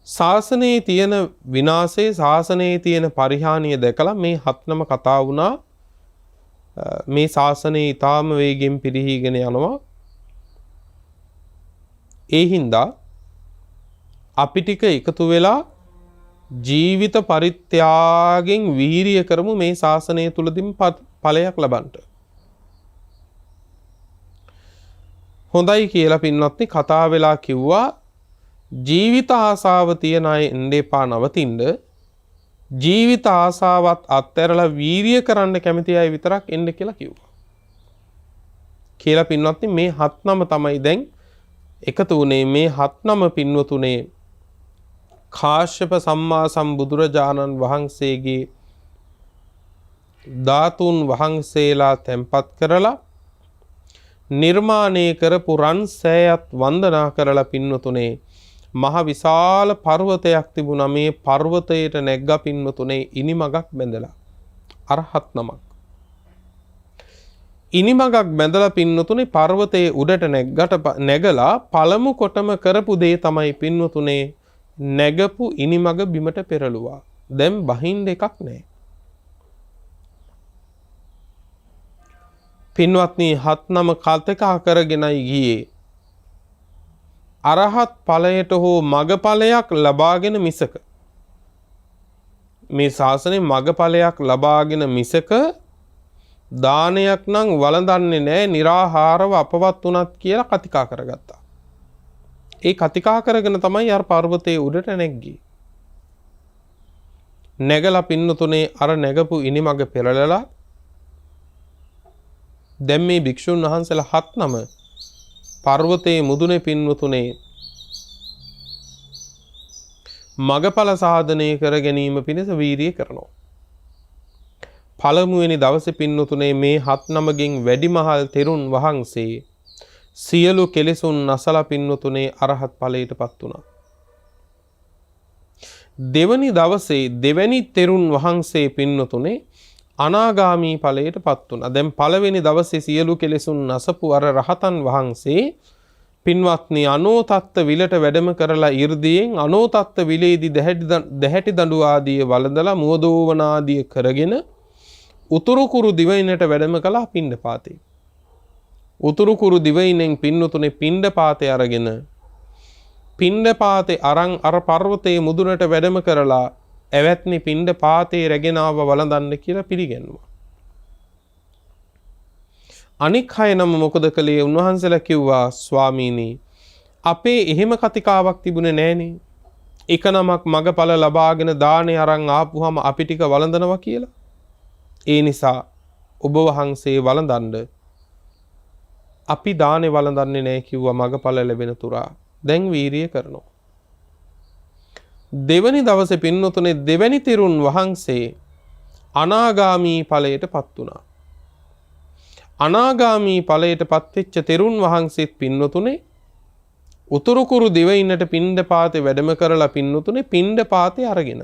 ශාසනයේ තියෙන විනාශේ, ශාසනයේ තියෙන පරිහානිය දැකලා මේ 7 නම කතා වුණා. මේ ශාසනය ඊටාම වේගෙන් පිරිහීගෙන යනවා. ඒ හින්දා අපි ටික එකතු වෙලා ජීවිත පරිත්‍යාගයෙන් වීරිය කරමු මේ ශාසනය තුලදීම ඵලයක් ලබන්න. හොඳයි කියලා පින්වත්නි කතා වෙලා කිව්වා ජීවිත ආසාව තියන අය එන්න එපා, නවතින්න. ජීවිත ආසාවත් අත්හැරලා වීරිය කරන්න කැමති අය විතරක් එන්න කියලා කිව්වා. කියලා පින්වත්නි මේ 7 නම තමයි දැන් එකතු වුණේ. මේ 7 නම පින්වතුනේ කාශ්‍යප සම්මා සම්බුදුරජාණන් වහන්සේගේ ධාතුන් වහන්සේලා තැන්පත් කරලා නිර්මාණය කරපු රන් සෑයත් වන්දනා කරලා පින්වතුනේ මහ විශාල පර්වතයක් තිබුණා. මේ පර්වතයට නැග්ගා පින්වතුනේ ඉනිමගක් බැඳලා අර 7 නමක්. ඉනිමගක් බැඳලා පින්වතුනේ පර්වතයේ උඩට නැගලා පළමු කොටම කරපු දේ තමයි පින්වතුනේ නැගපු ඉනිමග බිමට පෙරළුවා. දැන් බහින්න එකක් නැහැ. පින්වත්නි 7 නම කල්තකා කරගෙනයි ගියේ. අරහත් ඵලයට හෝ මගඵලයක් ලබාගෙන මිසක මේ ශාසනයේ මගඵලයක් ලබාගෙන මිසක දානයක් නම් වළඳන්නේ නැහැ, निराහාරව අපවත් උනත් කියලා කතිකා කරගත්තා. ඒ කතිකා කරගෙන තමයි අර පර්වතයේ උඩට නැග්ගී. නැගලා පින්නතුනේ අර නැගපු ඉනිමග පෙරලලා දැන් මේ භික්ෂුන් වහන්සේලා 7 නම පර්වතයේ මුදුනේ පින්වතුනේ මගඵල සාධනය කර ගැනීම පිණිස වීරිය කරනවා. පළමුවෙනි දවසේ පින්වතුනේ මේ 7 නමකින් වැඩිමහල් තෙරුන් වහන්සේ සියලු කෙලෙසුන් නැසලා පින්වතුනේ අරහත් ඵලයටපත් වුණා. දෙවනි දවසේ දෙවැනි තෙරුන් වහන්සේ පින්වතුනේ අනාගාමී ඵලයටපත් වුණා. දැන් පළවෙනි දවසේ සියලු කෙලෙසුන් නැසපු අර රහතන් වහන්සේ පින්වත්නි අනෝතත්ත විලට වැඩම කරලා 이르දියෙන් අනෝතත්ත විලේදී දැහැටි දඬු ආදී වළඳලා මුවදෝවන ආදී කරගෙන උතුරු කුරු දිවයිනට වැඩම කළා පිණ්ඩපාතේ. උතුරු කුරු දිවයිනෙන් පින්නතුනේ පිණ්ඩපාතේ අරගෙන පිණ්ඩපාතේ අරන් අර පර්වතයේ මුදුනට වැඩම කරලා එවත්නි පිණ්ඩපාතේ රැගෙන ආව වළඳන්න කියලා පිළිගන්නවා. අනික් අය නම් මොකද කළේ? උන්වහන්සේලා කිව්වා ස්වාමීනි අපේ එහෙම කතිකාවක් තිබුණේ නෑනේ. එක නමක් මගඵල ලබාගෙන දානේ අරන් ආපුවාම අපි ටික වළඳනවා කියලා. ඒ නිසා ඔබ වහන්සේ වළඳන්න. අපි දානේ වළඳන්නේ නැහැ කිව්වා මගඵල ලැබෙන තුරා. දැන් වීරිය කරනවා. දෙවනි දවසේ පින්නතුනේ දෙවැනි තෙරුන් වහන්සේ අනාගාමී ඵලයටපත් වුණා. අනාගාමී ඵලයටපත් වෙච්ච තෙරුන් වහන්සේත් පින්නතුනේ උතුරු කුරු දිවයිනට පිණ්ඩපාතේ වැඩම කරලා පින්නතුනේ පිණ්ඩපාතේ අරගෙන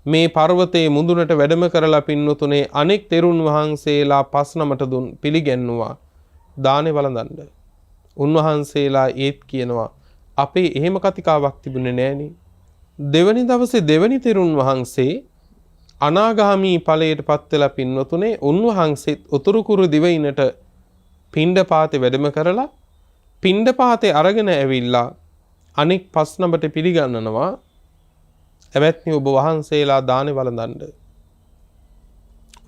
මේ පර්වතයේ මුදුනට වැඩම කරලා පින්නතුනේ අනෙක් තෙරුන් වහන්සේලා 5 නමට දුන් පිළිගැන්නුවා දානේ වළඳන්න. උන්වහන්සේලා ඒත් කියනවා අපේ එහෙම කතිකාවක් තිබුණේ නෑනේ. දෙවනි දවසේ දෙවනි තෙරුන් වහන්සේ අනාගාමී ඵලයටපත් වෙලා පින්නතුනේ උන්වහන්සේත් උතුරු කුරු දිවයිනට පිණ්ඩපාතේ වැඩම කරලා පිණ්ඩපාතේ අරගෙන ඇවිල්ලා අනෙක් 5 නමට පිළිගන්නනවා. එවත්නි ඔබ වහන්සේලා දානේ වළඳන්න.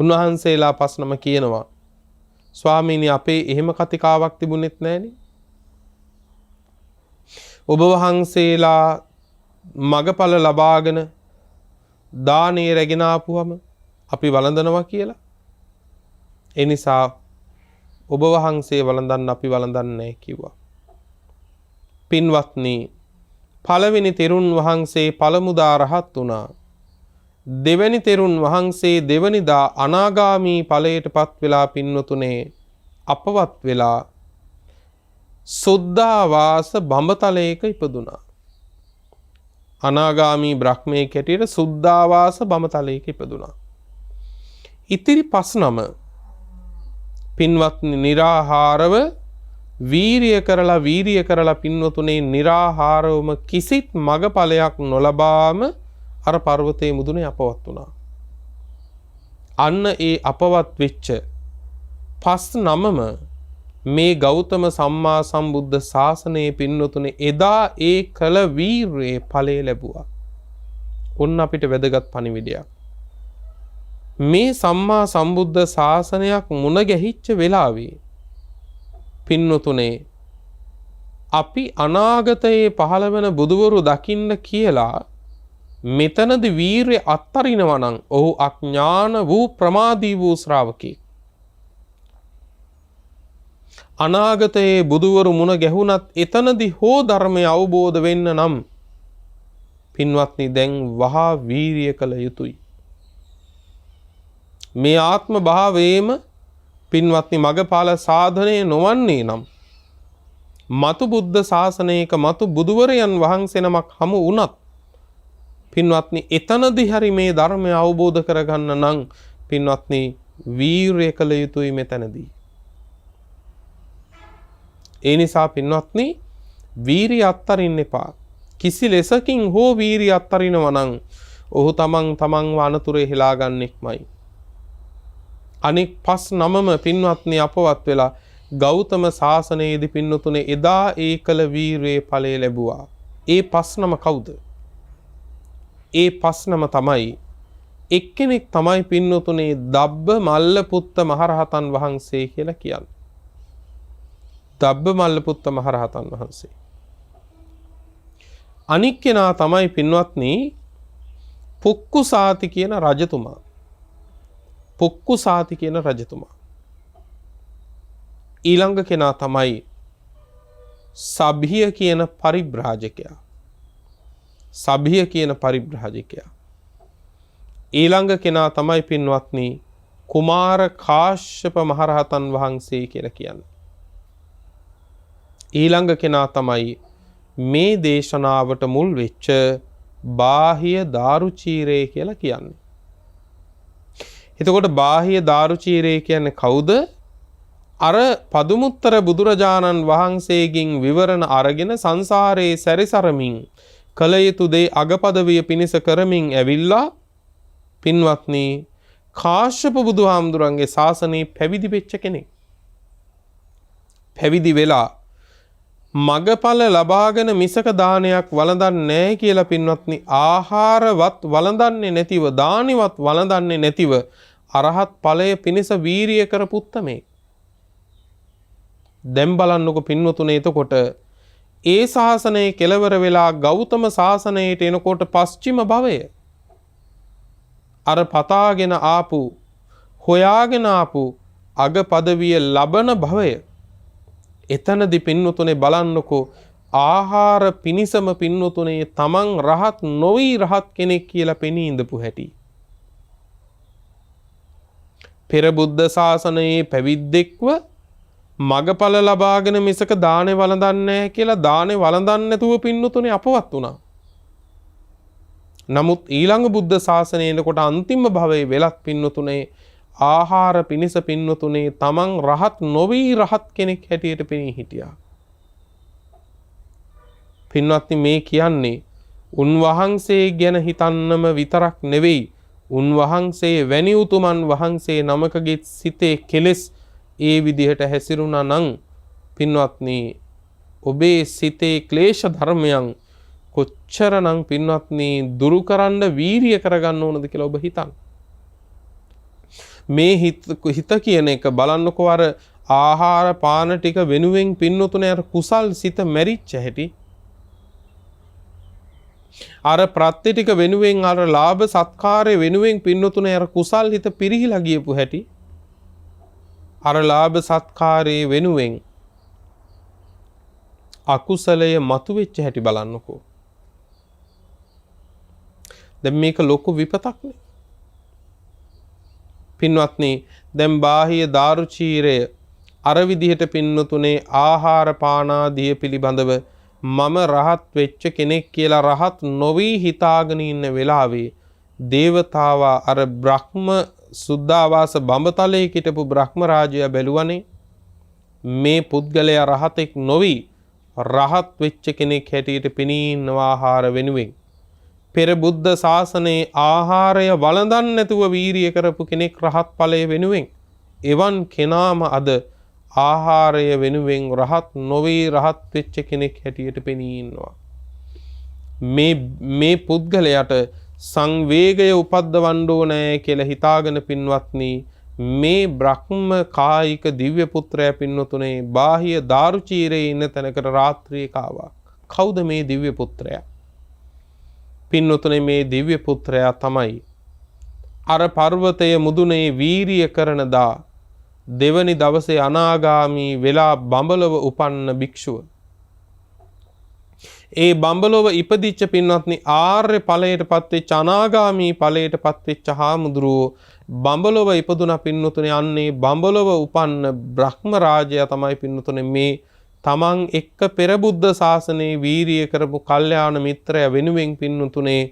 උන්වහන්සේලා 5 නම කියනවා ස්වාමීනි අපේ එහෙම කතිකාවක් තිබුණෙත් නැහනේ. ඔබ වහන්සේලා මගඵල ලබාගෙන දානේ රැගෙන ආපුවම අපි වළඳනවා කියලා. ඒ නිසා ඔබ වහන්සේ වළඳන්න අපි වළඳන්නේ නැහැ කිව්වා. පින්වත්නි පළවෙනි තෙරුන් වහන්සේ පළමුදා රහත් වුණා. දෙවැනි තෙරුන් වහන්සේ දෙවනිදා අනාගාමී ඵලයටපත් වෙලා පින්වතුනේ අපවත් වෙලා සුද්ධාවාස බඹතලයක ඉපදුනා. අනාගාමී බ්‍රහ්මයේ කැටියට සුද්ධාවාස බඹතලයක ඉපදුනා. ඉතිරි 5 නම පින්වත්නි निराहारව වීරිය කරලා පින්වතුනේ निराहारවම කිසිත් මගඵලයක් නොලබාම අර පර්වතයේ මුදුනේ අපවත් වුණා. අන්න ඒ අපවත් වෙච්ච 5 නමම මේ ගෞතම සම්මා සම්බුද්ධ ශාසනයේ පින්වතුනේ එදා ඒ කළ වීරයේ ඵලය ලැබුවා. ඔන්න අපිට වැදගත් පණිවිඩයක්. මේ සම්මා සම්බුද්ධ ශාසනයක් මුණ ගැහිච්ච වෙලාවේ පින්වතුනේ අපි අනාගතයේ පහළ වෙන බුදුවරු දකින්න කියලා මෙතනදී වීරය අත්තරිනවා නම් ඔහු අඥාන වූ ප්‍රමාදී වූ ශ්‍රාවකෙක්. අනාගතයේ බුදුවරු මුණ ගැහුණත් එතනදී හෝ ධර්මය අවබෝධ වෙන්න නම් පින්වත්නි දැන් වහා වීරිය කළ යුතුයි. මේ ආත්ම භාවයේම පින්වත්නි මගඵල සාධනය නොවන්නේ නම් මතු බුද්ධ ශාසනයක මතු බුදුවරයන් වහන්සේ නමක් හමු වුණත් පින්වත්නි එතනදී හරි මේ ධර්මය අවබෝධ කරගන්න නම් පින්වත්නි වීරිය කළ යුතුයි මෙතනදී. ඒ නිසා පින්වත්නි වීරිය අත්තරින්න එපා. කිසි ලෙසකින් හෝ වීරිය අත්තරිනවා නම් ඔහු තමන්ව අනතුරේ හෙලා ගන්නෙක්මයි. අනෙක් 5 නමම පින්වත්නි අපවත් වෙලා ගෞතම ශාසනයේදී පින්වතුනේ එදා ඒ කළ වීරයේ ඵලය ලැබුවා. ඒ 5 නම කවුද? ඒ 5 නම තමයි එක්කෙනෙක් තමයි පින්වතුනේ දබ්බ මල්ල පුත්ත මහරහතන් වහන්සේ කියලා කියන්නේ. දබ්බ මල්ල පුත්ත මහරහතන් වහන්සේ. අනික් කෙනා තමයි පින්වත්නි පුක්කුසාති කියන රජතුමා. පුක්කුසාති කියන රජතුමා. ඊළඟ කෙනා තමයි සභිය කියන පරිබ්‍රාජකයා. සභිය කියන පරිබ්‍රාජකයා. ඊළඟ කෙනා තමයි පින්වත්නි කුමාර කාශ්‍යප මහරහතන් වහන්සේ කියලා කියන්නේ. ඊළඟ කෙනා තමයි මේ දේශනාවට මුල් වෙච්ච බාහ්‍ය දාරුචීරේ කියලා කියන්නේ. එතකොට බාහ්‍ය දාරුචීරේ කියන්නේ කවුද? අර පදුමුත්තර බුදුරජාණන් වහන්සේගෙන් විවරණ අරගෙන සංසාරයේ සැරිසරමින් කල යුතු දේ අගපදවිය පිණිස කරමින් ඇවිල්ලා පින්වත්නි කාශ්‍යප බුදුහාමුදුරන්ගේ ශාසනයේ පැවිදි වෙච්ච කෙනෙක්. පැවිදි වෙලා මගඵල ලබාගෙන මිසක දානයක් වළඳන්නේ නැහැ කියලා පින්වත්නි ආහාරවත් වළඳන්නේ නැතිව දානිවත් වළඳන්නේ නැතිව අරහත් ඵලය පිණිස වීරිය කරපු උත්තමේ. දැන් බලන්නකො පින්වතුනේ එතකොට ඒ ශාසනයේ කෙලවර වෙලා ගෞතම ශාසනයට එනකොට පස්චිම භවය අර පතාගෙන ආපු හොයාගෙන ආපු අග පදවිය ලබන භවය එතනදී පින්වතුනේ බලන්නකො ආහාර පිණිසම පින්වතුනේ තමන් රහත් නොවි රහත් කෙනෙක් කියලා පෙනී ඉඳපු හැටි. පෙර බුද්ධ ශාසනයේ පැවිද්දෙක්ව මගඵල ලබාගෙන මිසක දානේ වළඳන්නේ නැහැ කියලා දානේ වළඳන්නේ නැතුව පින්වතුනේ අපවත් වුණා. නමුත් ඊළඟ බුද්ධ ශාසනයේ එනකොට අන්තිම භවයේ වෙලත් පින්වතුනේ ආහාර පිණිස පින්වතුනේ තමන් රහත් නොවි රහත් කෙනෙක් හැටියට පෙනී හිටියා. පින්වත්නි මේ කියන්නේ උන්වහන්සේ ගැන හිතන්නම විතරක් නෙවෙයි උන්වහන්සේ වැනි උතුමන් වහන්සේ නමකගේ සිතේ කෙලෙස් ඒ විදිහට හැසිරුණා නම් පින්වත්නි ඔබේ සිතේ ක්ලේශ ධර්මයන් කොච්චරනම් පින්වත්නි දුරු කරන්න වීරිය කරගන්න ඕනද කියලා ඔබ හිතන්න. මේ හිත කියන එක බලන්නකෝ අර ආහාර පාන ටික වෙනුවෙන් පින්වතුනේ අර කුසල් සිත මැරිච්ච හැටි. අර ප්‍රත්‍ය ටික වෙනුවෙන් අර ලාභ සත්කාරය වෙනුවෙන් පින්වතුනේ අර කුසල් හිත පිරිහිලා ගියපු හැටි. අර ලාභ සත්කාරයේ වෙනුවෙන් අකුසලය මතුවෙච්ච හැටි බලන්නකෝ. දැන් මේක ලොකු විපතක්නේ. පින්වත්නි, දැන් බාහිය දාරුචීරය අර විදිහට පින්නතුනේ ආහාර පාන ආදිය පිළිබඳව මම රහත් වෙච්ච කෙනෙක් කියලා රහත් නොවි හිතාගෙන ඉන්න වෙලාවේ දේවතාවා අර බ්‍රහ්ම සුද්ධාවාස බඹතලයේ හිටපු බ්‍රහ්ම රාජයා බැලුවනේ මේ පුද්ගලයා රහතෙක් නොවි රහත් වෙච්ච කෙනෙක් හැටියට පෙනී ඉන්නවා ආහාර වෙනුවෙන්. පෙර බුද්ධ ශාසනයේ ආහාරය වළඳන් නැතුව වීරිය කරපු කෙනෙක් රහත් ඵලය වෙනුවෙන්. එවන් කෙනාම අද ආහාරය වෙනුවෙන් රහත් නොවේ රහත් වෙච්ච කෙනෙක් හැටියට පෙනී ඉන්නවා. මේ පුද්ගලයාට සංවේගය උපද්දවන්න ඕනේ කියලා හිතාගෙන පින්වත්නි, මේ බ්‍රහ්ම කායික දිව්‍ය පුත්‍රයා පින්නතුනේ බාහිය දාරුචීරේ ඉන්න තැනකට රාත්‍රියේ කාවා. කවුද මේ දිව්‍ය පුත්‍රයා? පින්නතුනේ මේ දිව්‍ය පුත්‍රයා තමයි අර පර්වතයේ මුදුනේ වීරිය කරන දා දෙවනි දවසේ අනාගාමී වෙලා බඹලව උපන්න භික්ෂුව. ඒ බඹලව ඉපදිච්ච පින්වත්නි ආර්ය ඵලයටපත් වෙච්ච අනාගාමී ඵලයටපත් වෙච්ච හාමුදුරුවෝ බඹලව ඉපදුනා පින්නතුනේ. අන්නේ බඹලව උපන්න බ්‍රහ්ම රාජයා තමයි පින්නතුනේ මේ තමන් එක්ක පෙර බුද්ධ ශාසනයේ වීරිය කරපු කල්යාණ මිත්‍රයා වෙනුවෙන් පින්නතුනේ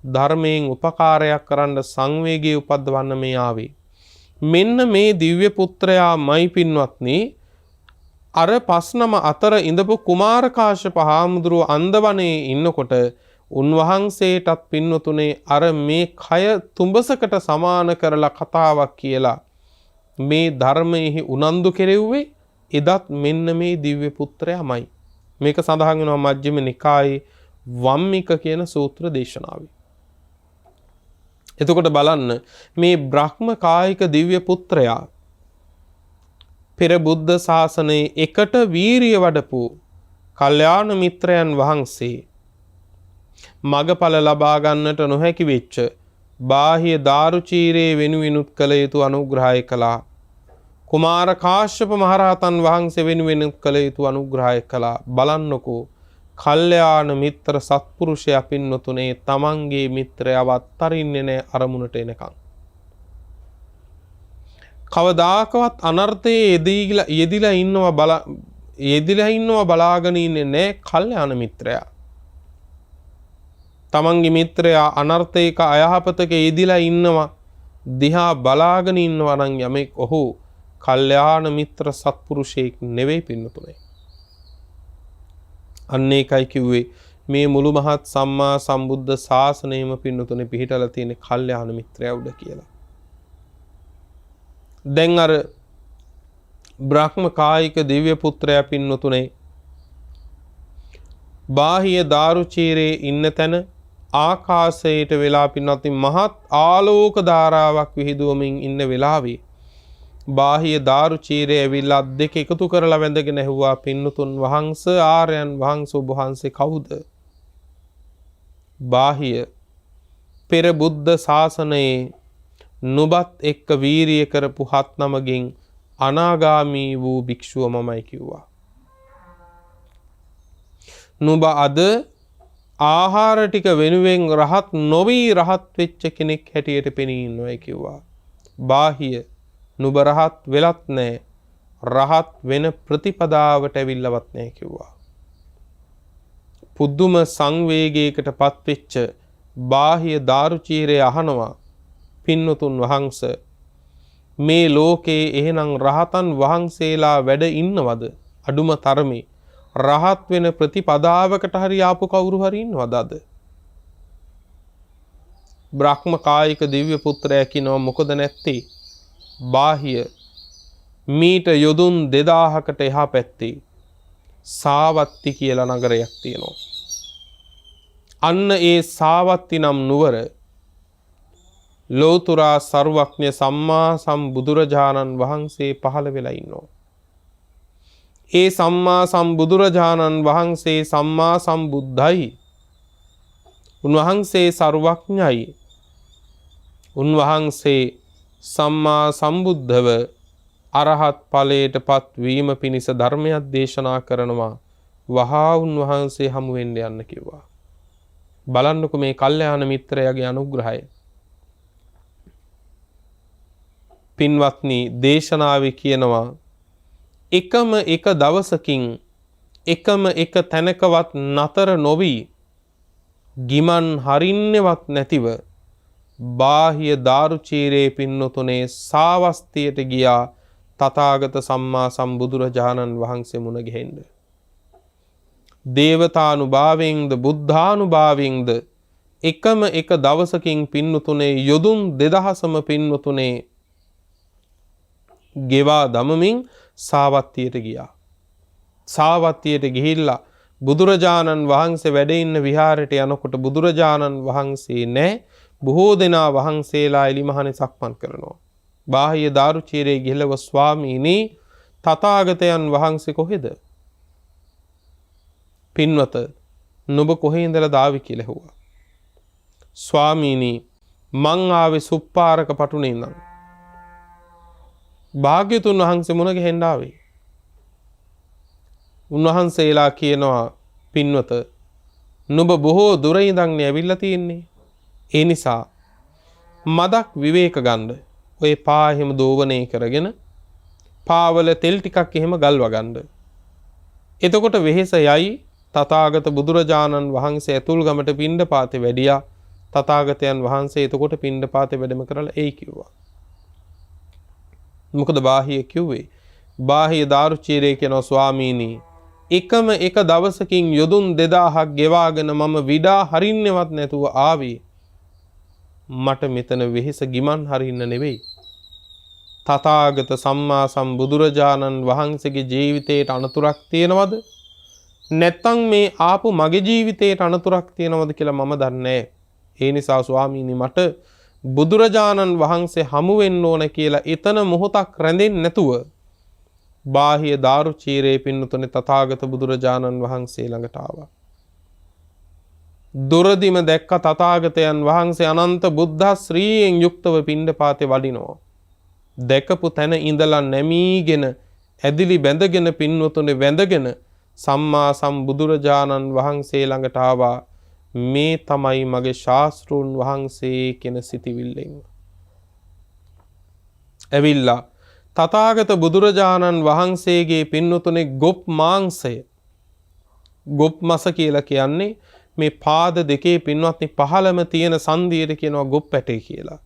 ධර්මයෙන් උපකාරයක් කරන්න සංවේගී උපද්දවන්න මේ ආවේ. මෙන්න මේ දිව්‍ය පුත්‍රයාමයි පින්වත්නි අර පස්නම අතර ඉඳපු කුමාර කාශ්‍යප හාමුදුරුව අන්දවනේ ඉන්නකොට උන්වහන්සේටත් පින්නතුනේ අර මේ කය තුඹසකට සමාන කරලා කතාවක් කියලා මේ ධර්මයේ උනන්දු කෙරෙව්වේ එදත් මෙන්න මේ දිව්‍ය පුත්‍රයාමයි. මේක සඳහන් වෙනවා මජ්ක්‍ධිම නිකායේ වම්මික කියන සූත්‍ර දේශනාවේ. එතකොට බලන්න මේ බ්‍රහ්ම කායික දිව්‍ය පුත්‍රයා පෙර බුද්ධ ශාසනයේ එකට වීරිය වඩපු කල්යාණ මිත්‍රයන් වහන්සේ මගඵල ලබා ගන්නට නොහැකි වෙච්ච බාහිය දාරුචීරේ වෙනුවෙනුත් කළ යුතු අනුග්‍රහය කළා. කුමාර කාශ්‍යප මහරහතන් වහන්සේ වෙනුවෙනුත් කළ යුතු අනුග්‍රහය කළා. බලන්නකෝ කල්යාණ මිත්‍ර සත්පුරුෂයා පින්නතුනේ තමන්ගේ මිත්‍රයව අත්තරින්නේ නැහැ අරමුණට එනකන්. කවදාකවත් අනර්ථයේ යෙදිලා ඉන්නවා බලාගෙන ඉන්නේ නැහැ කල්යාණ මිත්‍රයා. තමන්ගේ මිත්‍රයා අනර්ථයක අයහපතක යෙදිලා ඉන්නවා දිහා බලාගෙන ඉන්නවා නම් යමෙක් ඔහු කල්යාණ මිත්‍ර සත්පුරුෂයෙක් නෙවෙයි පින්නතුනේ. අන්න ඒකයි කිව්වේ මේ මුළු මහත් සම්මා සම්බුද්ධ ශාසනයම පින්නතුනේ පිහිටලා තියෙන කල්යාණ මිත්‍රයා උඩ කියලා. දැන් අර බ්‍රහ්ම කායික දිව්‍ය පුත්‍රයා පින්නතුනේ බාහිය දාරුචීරේ ඉන්න තැන ආකාශයට වෙලා පින්නතුනි මහත් ආලෝක ධාරාවක් විහිදුවමින් ඉන්න වෙලාවේ බාහිය දාරුචීරේ ඇවිල්ලා දෙක එකතු කරලා වැඳගෙන ඇහුවා පින්නතුන් වහන්සේ ආර්යයන් වහන්සේ ඔබ වහන්සේ කවුද? බාහිය පෙර බුද්ධ ශාසනයේ නුබත් එක්ක වීරිය කරපු හත් නමකින් අනාගාමී වූ භික්ෂුව මමයි කිව්වා. නුඹ අද ආහාර ටික වෙනුවෙන් රහත් නොවි රහත් වෙච්ච කෙනෙක් හැටියට පෙනී ඉන්නවා කිව්වා. බාහිය නුඹ රහත් වෙලත් නැහැ. රහත් වෙන ප්‍රතිපදාවට ඇවිල්ලවත් නැහැ කිව්වා. පුදුම සංවේගයකට පත්වෙච්ච බාහිය දාරුචීරේ අහනවා පින්නතුන් වහන්සේ මේ ලෝකේ එහෙනම් රහතන් වහන්සේලා වැඩ ඉන්නවද? අඩුම තරමේ රහත් වෙන ප්‍රතිපදාවකට හරි ආපු කවුරු හරි ඉන්නවද අද? බ්‍රහ්ම කායික දිව්‍ය පුත්‍රයා කියනවා මොකද නැත්තේ? බාහිය මීට යොදුන් 2000කට එහා පැත්තේ සාවත්ති කියලා නගරයක් තියෙනවා. අන්න ඒ සාවත්ති නම් නුවර ලෝතුරා සර්වඥ සම්මා සම්බුදුරජාණන් වහන්සේ පහළ වෙලා ඉන්නවා. ඒ සම්මා සම්බුදුරජාණන් වහන්සේ සම්මා සම්බුද්ධයි. උන්වහන්සේ සර්වඥයි. උන්වහන්සේ සම්මා සම්බුද්ධව අරහත් ඵලයට පත් වීම පිණිස ධර්මයක් දේශනා කරනවා. වහා උන්වහන්සේ හමු වෙන්න යන්න කිව්වා. බලන්නකො මේ කල්යාණ මිත්‍රයාගේ අනුග්‍රහය. පින්වත්නි, දේශනාවේ කියනවා එකම එක දවසකින් එකම එක තැනකවත් නතර නොවි ගිමන් හරින්නවත් නැතිව බාහිය දාරුචීරේ පින්නතුනේ සාවස්තියට ගියා තථාගත සම්මා සම්බුදුරජාණන් වහන්සේ මුණ ගැහෙන්න. දේවතානුභාවයෙන්ද බුද්ධානුභාවයෙන්ද එකම එක දවසකින් පින්නතුනේ යොදුන් 2000ම පින්නතුනේ ගෙවා දමමින් සාවත්තියට ගියා. සාවත්තියට ගිහිල්ලා බුදුරජාණන් වහන්සේ වැඩ ඉන්න විහාරයට යනකොට බුදුරජාණන් වහන්සේ නැහැ. බොහෝ දෙනා වහන්සේලා එලිමහනේ සක්මන් කරනවා. බාහිය දාරුචීරේ ගිහිලව ස්වාමීනි තථාගතයන් වහන්සේ කොහෙද? පින්වත නුඹ කොහේ ඉඳලා දාවි කියලා ඇහුවා. ස්වාමීනි මං ආවේ සුප්පාරක පටුනේ ඉඳන්. භාග්‍යතුන් වහන්සේ මුණ ගැහෙන්න ආවේ. උන්වහන්සේලා කියනවා පින්වත නුඹ බොහෝ දුර ඉඳන් ඇවිල්ලා තියෙන්නේ. ඒ නිසා මදක් විවේක ගන්න. ඔය පා එහෙම දෝවණේ කරගෙන පාවල තෙල් ටිකක් එහෙම ගල්වා ගන්න. එතකොට වෙහෙස යයි. තථාගත බුදුරජාණන් වහන්සේ ඇතුල් ගමට පිණ්ඩපාතේ වැඩියා. තථාගතයන් වහන්සේ එතකොට පිණ්ඩපාතේ වැඩම කරලා එයි කිව්වා. මොකද බාහිය කිව්වේ? බාහිය දාරුචීරේ කියනවා ස්වාමීනි එකම එක දවසකින් යොදුන් 2000ක් ගෙවාගෙන මම විඩා හරින්නවත් නැතුව ආවේ. මට මෙතන වෙහෙස ගිමන් හරින්න නෙවෙයි. තථාගත සම්මා සම්බුදුරජාණන් වහන්සේගේ ජීවිතේට අනතුරක් තියෙනවද? නැත්තම් මේ ආපු මගේ ජීවිතේට අනතුරක් තියෙනවද කියලා මම දන්නේ නැහැ. ඒ නිසා ස්වාමීනි මට බුදුරජාණන් වහන්සේ හමු වෙන්න ඕන කියලා එතන මොහොතක් රැඳෙන්නේ නැතුව බාහිය දාරුචීරේ පින්නතුනේ තථාගත බුදුරජාණන් වහන්සේ ළඟට ආවා. දුරදිම දැක්ක තථාගතයන් වහන්සේ අනන්ත බුද්ධ ශ්‍රීයෙන් යුක්තව පිණ්ඩපාතේ වඩිනවා. දැකපු තැන ඉඳලා නැමීගෙන ඇදිලි බැඳගෙන පින්වතුනේ වැඳගෙන සම්මා සම්බුදුරජාණන් වහන්සේ ළඟට ආවා. මේ තමයි මගේ ශාස්ත්‍රූන් වහන්සේ කියන සිතිවිල්ලෙන් ඇවිල්ලා තථාගත බුදුරජාණන් වහන්සේගේ පින්නතුනේ ගොප් මාංශය, ගොප් මස කියලා කියන්නේ මේ පාද දෙකේ පින්වත්නි පහළම තියෙන සංදියට කියනවා ගොප් පැටේ කියලා.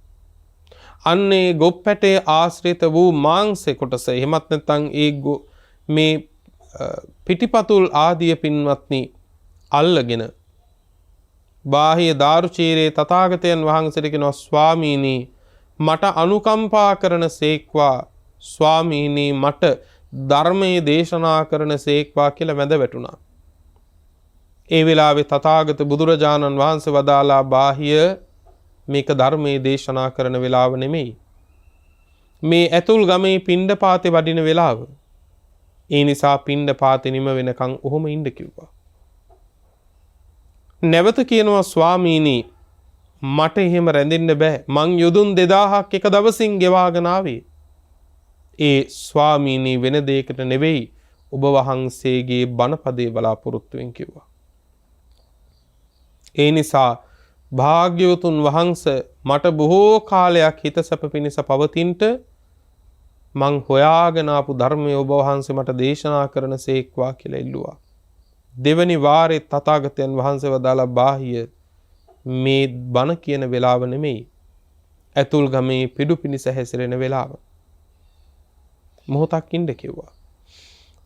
අන්නේ ගොප් පැටේ ආශ්‍රිත වූ මාංශ කොටස එහෙමත් නැත්නම් ඒ මේ පිටිපතුල් ආදිය පින්වත්නි අල්ලගෙන බාහිය දාරුචීරේ තථාගතයන් වහන්සේට කියනවා ස්වාමීනි මට අනුකම්පා කරන සේක්වා, ස්වාමීනි මට ධර්මයේ දේශනා කරන සේක්වා කියලා වැඳ වැටුණා. ඒ වෙලාවේ තථාගත බුදුරජාණන් වහන්සේ වදාලා බාහිය මේක ධර්මයේ දේශනා කරන වෙලාව නෙමෙයි. මේ ඇතුල් ගමේ පිණ්ඩපාතේ වඩින වෙලාව. ඒ නිසා පිණ්ඩපාතේ නිම වෙනකන් ඔහොම ඉන්න කිව්වා. නැවත කියනවා ස්වාමීනි මට එහෙම රැඳෙන්න බෑ. මං යොදුන් 2000ක් එක දවසින් ගෙවාගෙන ආවේ. ඒ ස්වාමීනි වෙන දෙයකට නෙවෙයි ඔබ වහන්සේගේ බණපදේ බලාපොරොත්තුෙන් කිව්වා. ඒ නිසා භාග්‍යවතුන් වහන්සේ මට බොහෝ කාලයක් හිත සැප පිණිස පවතිනට මං හොයාගෙන ආපු ධර්මය ඔබ වහන්සේ මට දේශනා කරන සේක්වා කියලා ඉල්ලුවා. දෙවනි වාරේ තථාගතයන් වහන්සේ වදාලා බාහිය මේ බණ කියන වෙලාව නෙමෙයි. ඇතුල් ගමේ පිඩු පිණිස හැසිරෙන වෙලාව. මොහොතක් ඉන්න කිව්වා.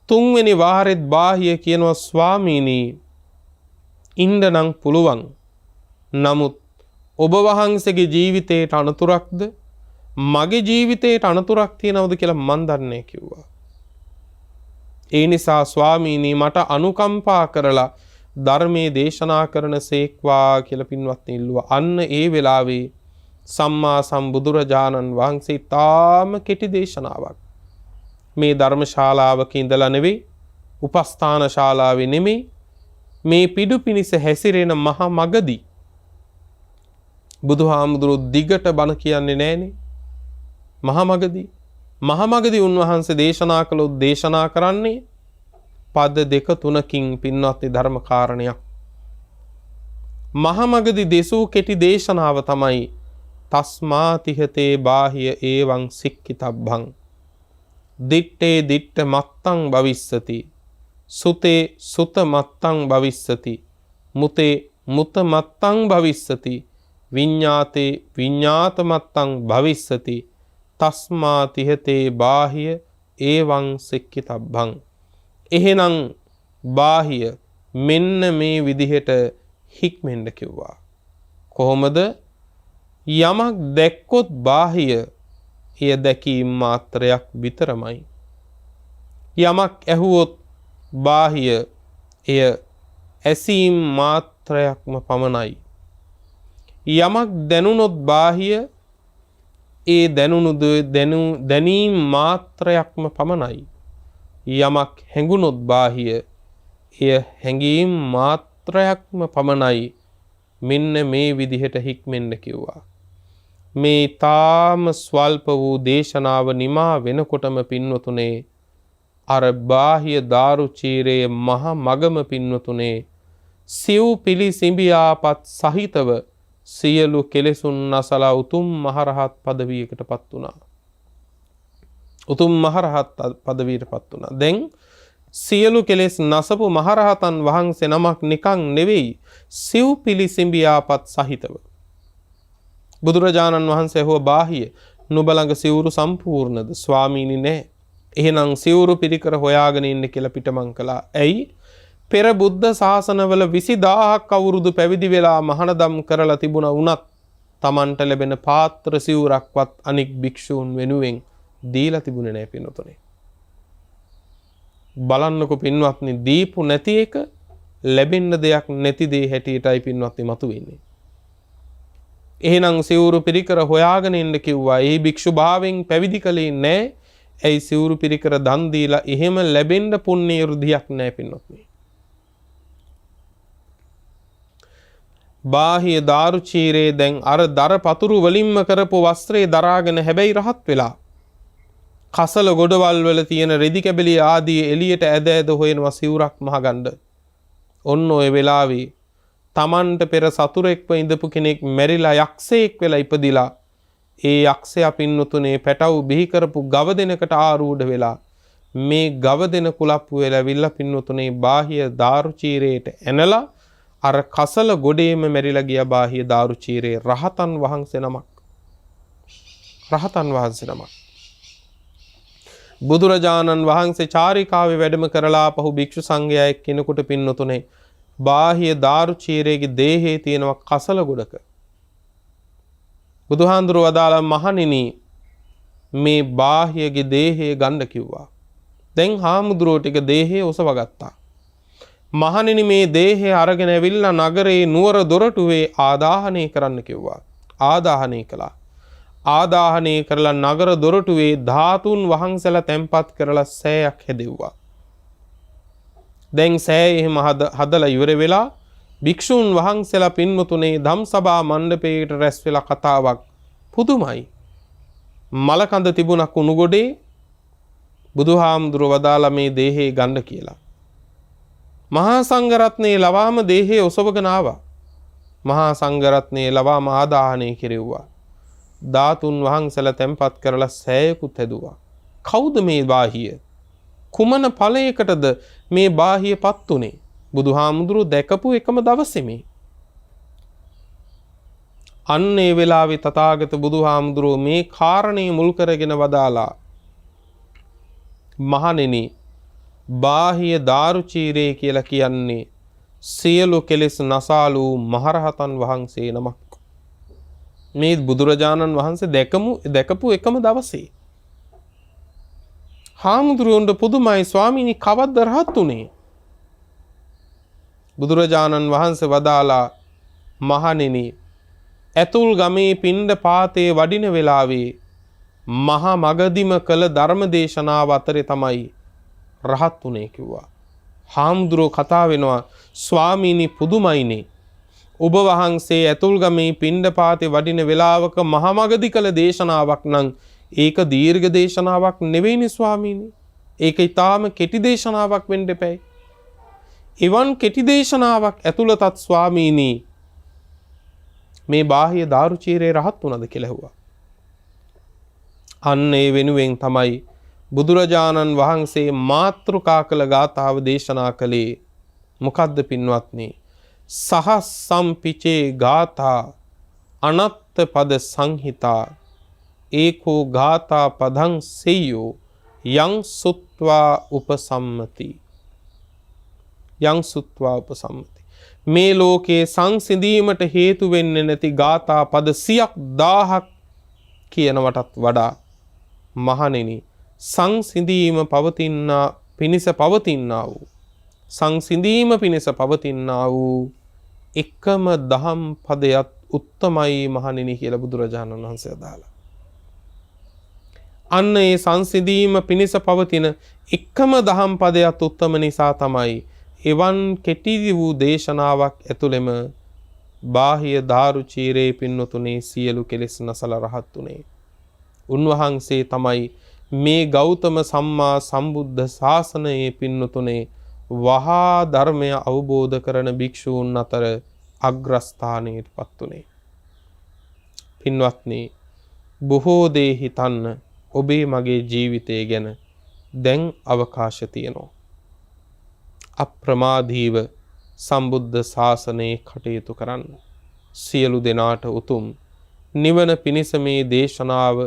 තුන්වෙනි වාරෙත් බාහිය කියනවා ස්වාමීනි ඉන්න නම් පුළුවන්. නමුත් ඔබ වහන්සේගේ ජීවිතේට අනතුරක්ද මගේ ජීවිතේට අනතුරක් තියනවද කියලා මන් දන්නේ කිව්වා. ඒ නිසා ස්වාමීනි මට අනුකම්පා කරලා ධර්මයේ දේශනා කරන සේක්වා කියලා පින්වත්නි ඉල්ලුවා. අන්න ඒ වෙලාවේ සම්මා සම්බුදුරජාණන් වහන්සේ තාම කෙටි දේශනාවක් මේ ධර්මශාලාවක ඉඳලා නෙවෙයි, උපස්ථාන ශාලාවේ නෙමෙයි, මේ පිඩු පිනිස හැසිරෙන මහා මගදී බුදුහාමුදුරුවෝ දිගට බණ කියන්නේ නැහනේ. මහා මගදී උන්වහන්සේ දේශනා කළොත් දේශනා කරන්නේ පද දෙක තුනකින් පින්වත්නි ධර්ම කාරණයක්. මහමගදී දෙසූ කෙටි දේශනාව තමයි තස්මාතිහතේ බාහිය ඒවං සික්කිතබ්බං දිත්තේ දිට්ඨ මත්තං භවිස්සති සුතේ සුත මත්තං භවිස්සති මුතේ මුත මත්තං භවිස්සති විඤ්ඤාතේ විඤ්ඤාත මත්තං භවිස්සති තස්මාතිහතේ බාහිය ඒවං සික්කිතබ්බං. එහෙනම් බාහිය මෙන්න මේ විදිහට හික්මෙන්න කිව්වා. කොහොමද? යමක් දැක්කොත් බාහිය එය දැකීම මාත්‍රයක් විතරමයි. යමක් ඇහුවොත් බාහිය එය ඇසීම් මාත්‍රයක්ම පමණයි. යමක් දැනුනොත් බාහිය ඒ දැනුණු දැනීම් මාත්‍රයක්ම පමණයි. යමක් හැඟුණොත් බාහිය එය හැඟීම් මාත්‍රයක්ම පමණයි. මෙන්න මේ විදිහට හික්මෙන්න කිව්වා. මේ තාම ස්වල්ප වූ දේශනාව නිමා වෙනකොටම පින්වතුනේ අර බාහිය දාරුචීරයේ මහ මගම පින්වතුනේ සිව් පිලි සිඹියාපත් සහිතව සියලු කෙලෙසුන් නැසලා උතුම් මහරහත් පදවියකටපත් වුණා. උතුම් මහරහත් පදවියටපත් වුණා. දැන් සියලු කෙලෙස් නැසපු මහරහතන් වහන්සේ නමක් නිකන් නෙවෙයි, සිව් පිලි සිඹියාපත් සහිතව. බුදුරජාණන් වහන්සේ හෝ බාහිය නුඹ ළඟ සිවුරු සම්පූර්ණද? ස්වාමීනි නෑ. එහෙනම් සිවුරු පිරිකර හොයාගෙන ඉන්න කියලා පිටමං කළා. ඇයි? පෙර බුද්ධ ශාසනවල 20000ක් අවුරුදු පැවිදි වෙලා මහානදම් කරලා තිබුණා වුණත් Tamanට ලැබෙන පාත්‍ර සිවුරක්වත් අනික් භික්ෂූන් වෙනුවෙන් දීලා තිබුණේ නැහැ පින්වතුනි. බලන්නකො පින්වත්නි, දීපු නැති එක ලැබෙන්න දෙයක් නැති දේ හැටියටයි පින්වත්නි මතුවෙන්නේ. එහෙනම් සිවුරු පිරිකර හොයාගෙන ඉන්න කිව්වා. ඒ භික්ෂු භාවයෙන් පැවිදි කලේ නැහැ. ඇයි? සිවුරු පිරිකර දන් දීලා එහෙම ලැබෙන්න පුණ්‍ය ඍද්ධියක් නැහැ පින්වත්නි. බාහිය දාරුචීරේ දැන් අර දර පතුරු වලින්ම කරපු වස්ත්‍රේ දරාගෙන හැබැයි රහත් වෙලා කසල ගොඩවල් වල තියෙන රෙදි කැබලි ආදී එළියට ඇද ඇද හොයනවා සිවුරක් මහගන්න. ඔන්න ඔය වෙලාවේ Tamanට පෙර සතුරෙක්ව ඉඳපු කෙනෙක් මැරිලා යක්ෂයෙක් වෙලා ඉපදිලා ඒ යක්ෂයා පින්නතුනේ පැටව් බිහි කරපු ගව දෙනකට ආරූඪ වෙලා මේ ගව දෙන කුලප්පු වෙලාවිල්ලා පින්නතුනේ බාහිය දාරුචීරේට ඇනලා අර කසල ගොඩේම මැරිලා ගිය බාහිය දාරුචීරේ රහතන් වහන්සේ නමක්. රහතන් වහන්සේ නමක්. බුදුරජාණන් වහන්සේ චාරිකාවේ වැඩම කරලා පහු භික්ෂු සංඝයා එක්කිනෙකුට පින්නතුනේ බාහිය දාරුචීරේගේ දේහේ තියෙනවා කසල ගොඩක. බුදුහාඳුර වදාළ මහණෙනි මේ බාහියගේ දේහය ගන්න කිව්වා. දැන් හාමුදුරුවෝ ටික දේහය ඔසවගත්තා. මහණෙනි මේ දේහය අරගෙන ඇවිල්ලා නගරේ නුවර දොරටුවේ ආදාහනය කරන්න කිව්වා. ආදාහනය කළා. ආදාහනය කරලා නගර දොරටුවේ ධාතුන් වහන්සේලා තැන්පත් කරලා සෑයක් හැදෙව්වා. දැන් සෑය එහෙම හදලා ඉවර වෙලා භික්ෂුන් වහන්සේලා පින්වතුනේ ධම්සභා මණ්ඩපයේට රැස් වෙලා කතාවක් පුදුමයි. මලකඳ තිබුණ කුණු ගොඩේ බුදුහාමුදුරුව වදාලා මේ දේහේ ගන්න කියලා. මහා සංඝරත්නයේ ලවාම දේහේ ඔසවගෙන ආවා. මහා සංඝරත්නයේ ලවාම ආදාහනය කෙරෙව්වා. ධාතුන් වහන්සේලා තැන්පත් කරලා සෑයකුත් හැදුවා. කවුද මේ බාහිය? කුමන ඵලයකටද මේ බාහියපත් උනේ? බුදුහාමුදුරුව දැකපු එකම දවසේමේ. අන්න ඒ වෙලාවේ තථාගත බුදුහාමුදුරුව මේ කාරණේ මුල් කරගෙන වදාලා මහණෙනි බාහිය දාරුචීරේ කියලා කියන්නේ සියලු කෙලෙස් නසාලු මහරහතන් වහන්සේ නමක්. මේ බුදුරජාණන් වහන්සේ දැකපු එකම දවසේ. හාමුදුරුවන්ට පුදුමයි, ස්වාමීනි කවද්ද රහත් උනේ? බුදුරජාණන් වහන්සේ වදාලා මහණෙනි ඇතුල් ගමේ පිණ්ඩ පාතේ වඩින වෙලාවේ මහා මගදිම කළ ධර්ම දේශනාව අතරේ තමයි රහත් උනේ කිව්වා. හාමුදුරුවෝ කතා වෙනවා, ස්වාමීනි පුදුමයිනේ, ඔබ වහන්සේ ඇතුල් ගමේ පිණ්ඩ පාතේ වඩින වෙලාවක මහා මගදි කළ දේශනාවක් නම් ඒක දීර්ඝ දේශනාවක් නෙවෙයිනේ ස්වාමීනි. ඒක ඊටාම කෙටි දේශනාවක් වෙන්න එපැයි. එවන් කෙටි දේශනාවක් ඇතුළතත් ස්වාමීනි මේ බාහ්‍ය දාරුචීරේ රහත් වුණද කියලා ඇහුවා. අන්න ඒ වෙනුවෙන් තමයි බුදුරජාණන් වහන්සේ මාතෘකා කළ ගාථාව දේශනා කළේ. මොකද්ද පින්වත්නි? සහස්සම්පිචේ ගාථා අනත්ත පද සංහිතා ඒකෝ ගාථා පදං සෙය්‍යෝ යං සුත්වා උපසම්මති. යං සුත්වා උපසම්මති. මේ ලෝකේ සංසිඳීමට හේතු වෙන්නේ නැති ගාථා පද 1000ක් කියනවටත් වඩා මහණෙනි සංසිඳීම පවතිනා පිනිස පවතිනා වූ සංසිඳීම පිනිස පවතිනා වූ එකම දහම් පදයක් උත්තමයි මහණෙනි කියලා බුදුරජාණන් වහන්සේ අදාළා. අන්න ඒ සංසිඳීම පිනිස පවතින එකම දහම් පදයක් උත්තම නිසා තමයි එවන් කෙටි වූ දේශනාවක් ඇතුළෙම බාහ්‍ය දාරුචීරේ පින්නතුනේ සියලු කෙලෙස් නැසලා රහත් උනේ. උන්වහන්සේ තමයි මේ ගෞතම සම්මා සම්බුද්ධ ශාසනයේ පින්නතුනේ වහා ධර්මය අවබෝධ කරන භික්ෂූන් අතර අග්‍රස්ථානයට පත් උනේ. පින්වත්නි බොහෝ දේ හිතන්න ඔබේ මගේ ජීවිතය ගැන දැන් අවකාශ තියෙනවා. අප්‍රමාදීව සම්බුද්ධ ශාසනයේ කටයුතු කරන්න. සියලු දෙනාට උතුම් නිවන පිණිස මේ දේශනාව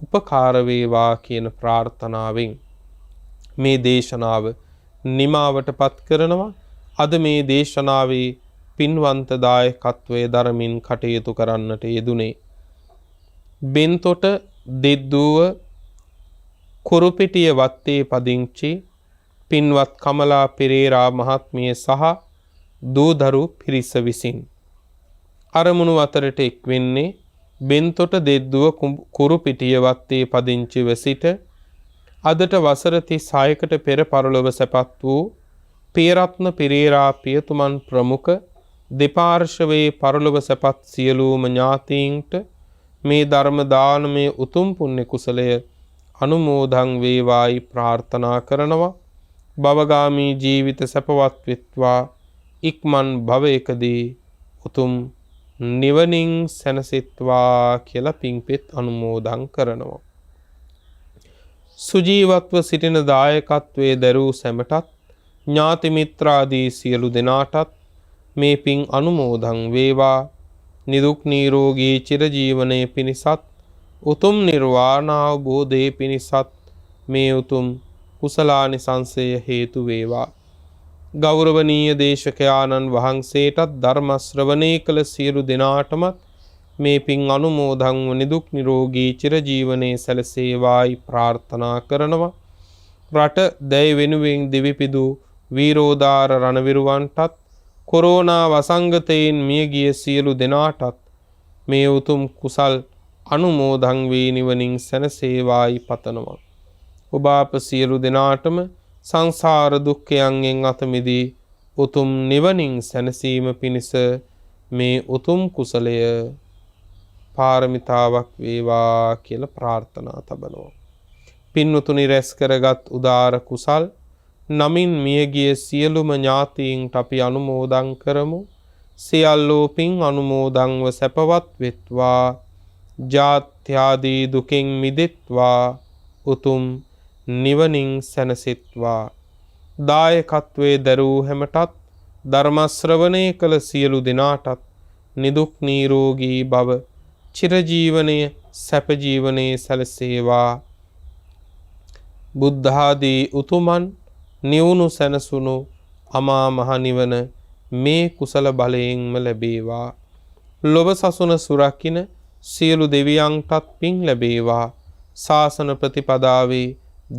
උපකාර වේවා කියන ප්‍රාර්ථනාවෙන් මේ දේශනාව නිමාවටපත් කරනවා. අද මේ දේශනාවේ පින්වන්ත දායකත්වයේ දරමින් කටයුතු කරන්නට යෙදුනේ බෙන්තොට දෙද්දුව කුරුපිටිය වත්තේ පදිංචි පින්වත් කමලා පෙරේරා මහත්මිය සහ දූදරු පිරිස විසින් අරමුණු අතරට එක් වෙන්නේ බෙන්තොට දෙද්දුව කුරුපිටිය වත්තේ පදිංචිව සිට අදට වසර 36කට පෙර පරලොව සැපත් වූ පියරත්න පෙරේරා පියතුමන් ප්‍රමුඛ දෙපාර්ශවයේ පරලොව සැපත් සියලුම ඥාතීන්ට මේ ධර්ම දානමය උතුම් පුණ්‍ය කුසලය අනුමෝදන් වේවායි ප්‍රාර්ථනා කරනවා. භවගාමී ජීවිත සැපවත් වෙත්වා. ඉක්මන් භවයකදී උතුම් නිවනින් සැනසෙත්වා කියලා පිංපෙත් අනුමෝදන් කරනවා. සුජීවත්ව සිටින දායකත්වයේ දරූ සැමටත් ඥාති මිත්‍රාදී සියලු දෙනාටත් මේ පිං අනුමෝදන් වේවා. නිදුක් නිරෝගී චිරජීවනයේ පිණිසත් උතුම් නිර්වාණ අවබෝධයේ පිණිසත් මේ උතුම් කුසලානිසංසය හේතු වේවා. ගෞරවනීය දේශකයාණන් වහන්සේටත් ධර්ම ශ්‍රවණය කළ සියලු දෙනාටමත් මේ පින් අනුමෝදන් වූ නිදුක් නිරෝගී චිරජීවනයේ සැලසේවායි ප්‍රාර්ථනා කරනවා. රට දැය වෙනුවෙන් දිවිපිදු වීරෝදාර රණවිරුවන්ටත් කොරෝනා වසංගතයෙන් මියගිය සියලු දෙනාටත් මේ උතුම් කුසල් අනුමෝදන් වී නිවනින් සැනසේවායි පතනවා. ඔබ අප සියලු දෙනාටම සංසාර දුක්ඛයන්ගෙන් අත මිදී උතුම් නිවනින් සැනසීම පිණිස මේ උතුම් කුසලය පාරමිතාවක් වේවා කියලා ප්‍රාර්ථනා තබනවා. පින්වතුනි රැස් කරගත් උදාර කුසල් නමින් මියගිය සියලුම ඥාතීන්ට අපි අනුමෝදන් කරමු. සියල්ලෝ පින් අනුමෝදන්ව සැපවත් වෙත්වා. ජාත්‍යාදී දුකින් මිදෙත්වා. උතුම් නිවනින් සැනසෙත්වා. දායකත්වයේ දරූ හැමටත් ධර්ම ශ්‍රවණය කළ සියලු දෙනාටත් නිදුක් නිරෝගී භව චිරජීවනයේ සැප ජීවනයේ සැලසේවා. බුද්ධ ආදී උතුමන් නිවුණු සැනසුණු අමා මහ නිවන මේ කුසල බලයෙන්ම ලැබේවා. ලොව සසුන සුරකින්න සියලු දෙවියන්ටත් පින් ලැබේවා. ශාසන ප්‍රතිපදාවේ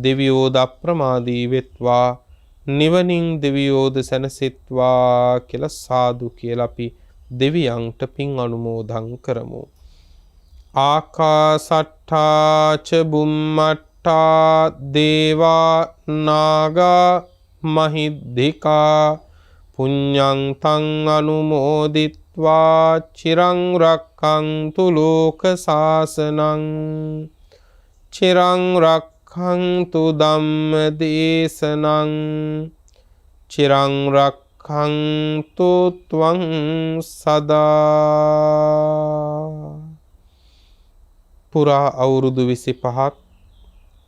දෙවියෝද අප්‍රමාදී වෙත්වා. නිවනින් දෙවියෝද සැනසෙත්වා කියලා සාදු කියලා අපි දෙවියන්ට පින් අනුමෝදන් කරමු. ආකාසට්ඨා ච බුම්මට්ඨා දේවා නාග මහිද්దికා පුඤ්ඤං තං අනුමෝදිත්වා චිරං රක්ඛන්තු ලෝක සාසනං චිරං රක්ඛන්තු රක්ඛන්තු ධම්ම දේශනං චිරං රක්ඛන්තු ත්වං සදා. පුරා අවුරුදු 25ක්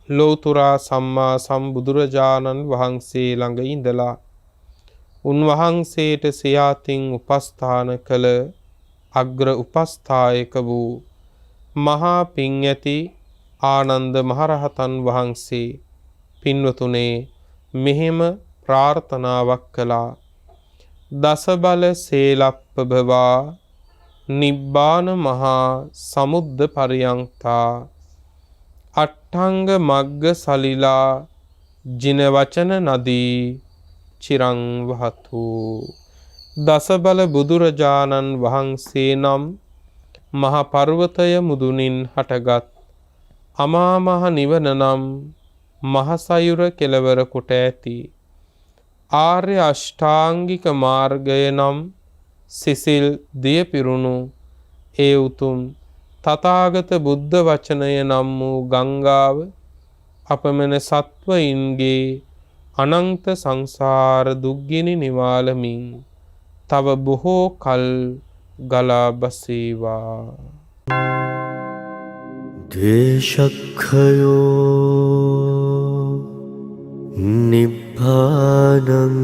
ලෝතුරා සම්මා සම්බුදුරජාණන් වහන්සේ ළඟ ඉඳලා උන්වහන්සේට සියාතින් උපස්ථාන කළ අග්‍ර උපස්ථායක වූ මහා පිං ඇති ආනන්ද මහරහතන් වහන්සේ පින්වතුනේ මෙහෙම ප්‍රාර්ථනාවක් කළා. දස බල සේලප්පභවා නිබ්බාන මහා සමුද්ද පරියංතා අට්ඨංග මග්ග සලිලා ජින වචන නදී චිරං වහතු. දස බල බුදුරජාණන් වහන්සේ නම් මහ පර්වතය මුදුනින් හටගත් අමා මහ නිවන නම් මහසයුර කෙළවර කොට ඇති ආර්ය අෂ්ටාංගික මාර්ගය නම් සිසිල් දිය පිරුණු ඒ උතුම් තථාගත බුද්ධ වචනය නම් වූ ගංගාව අපමණ සත්වයින්ගේ අනන්ත සංසාර දුක්ගිනි නිවාලමින් තව බොහෝ කල් ගලා බසීවා. දේශක්ඛයෝ නිබ්බානං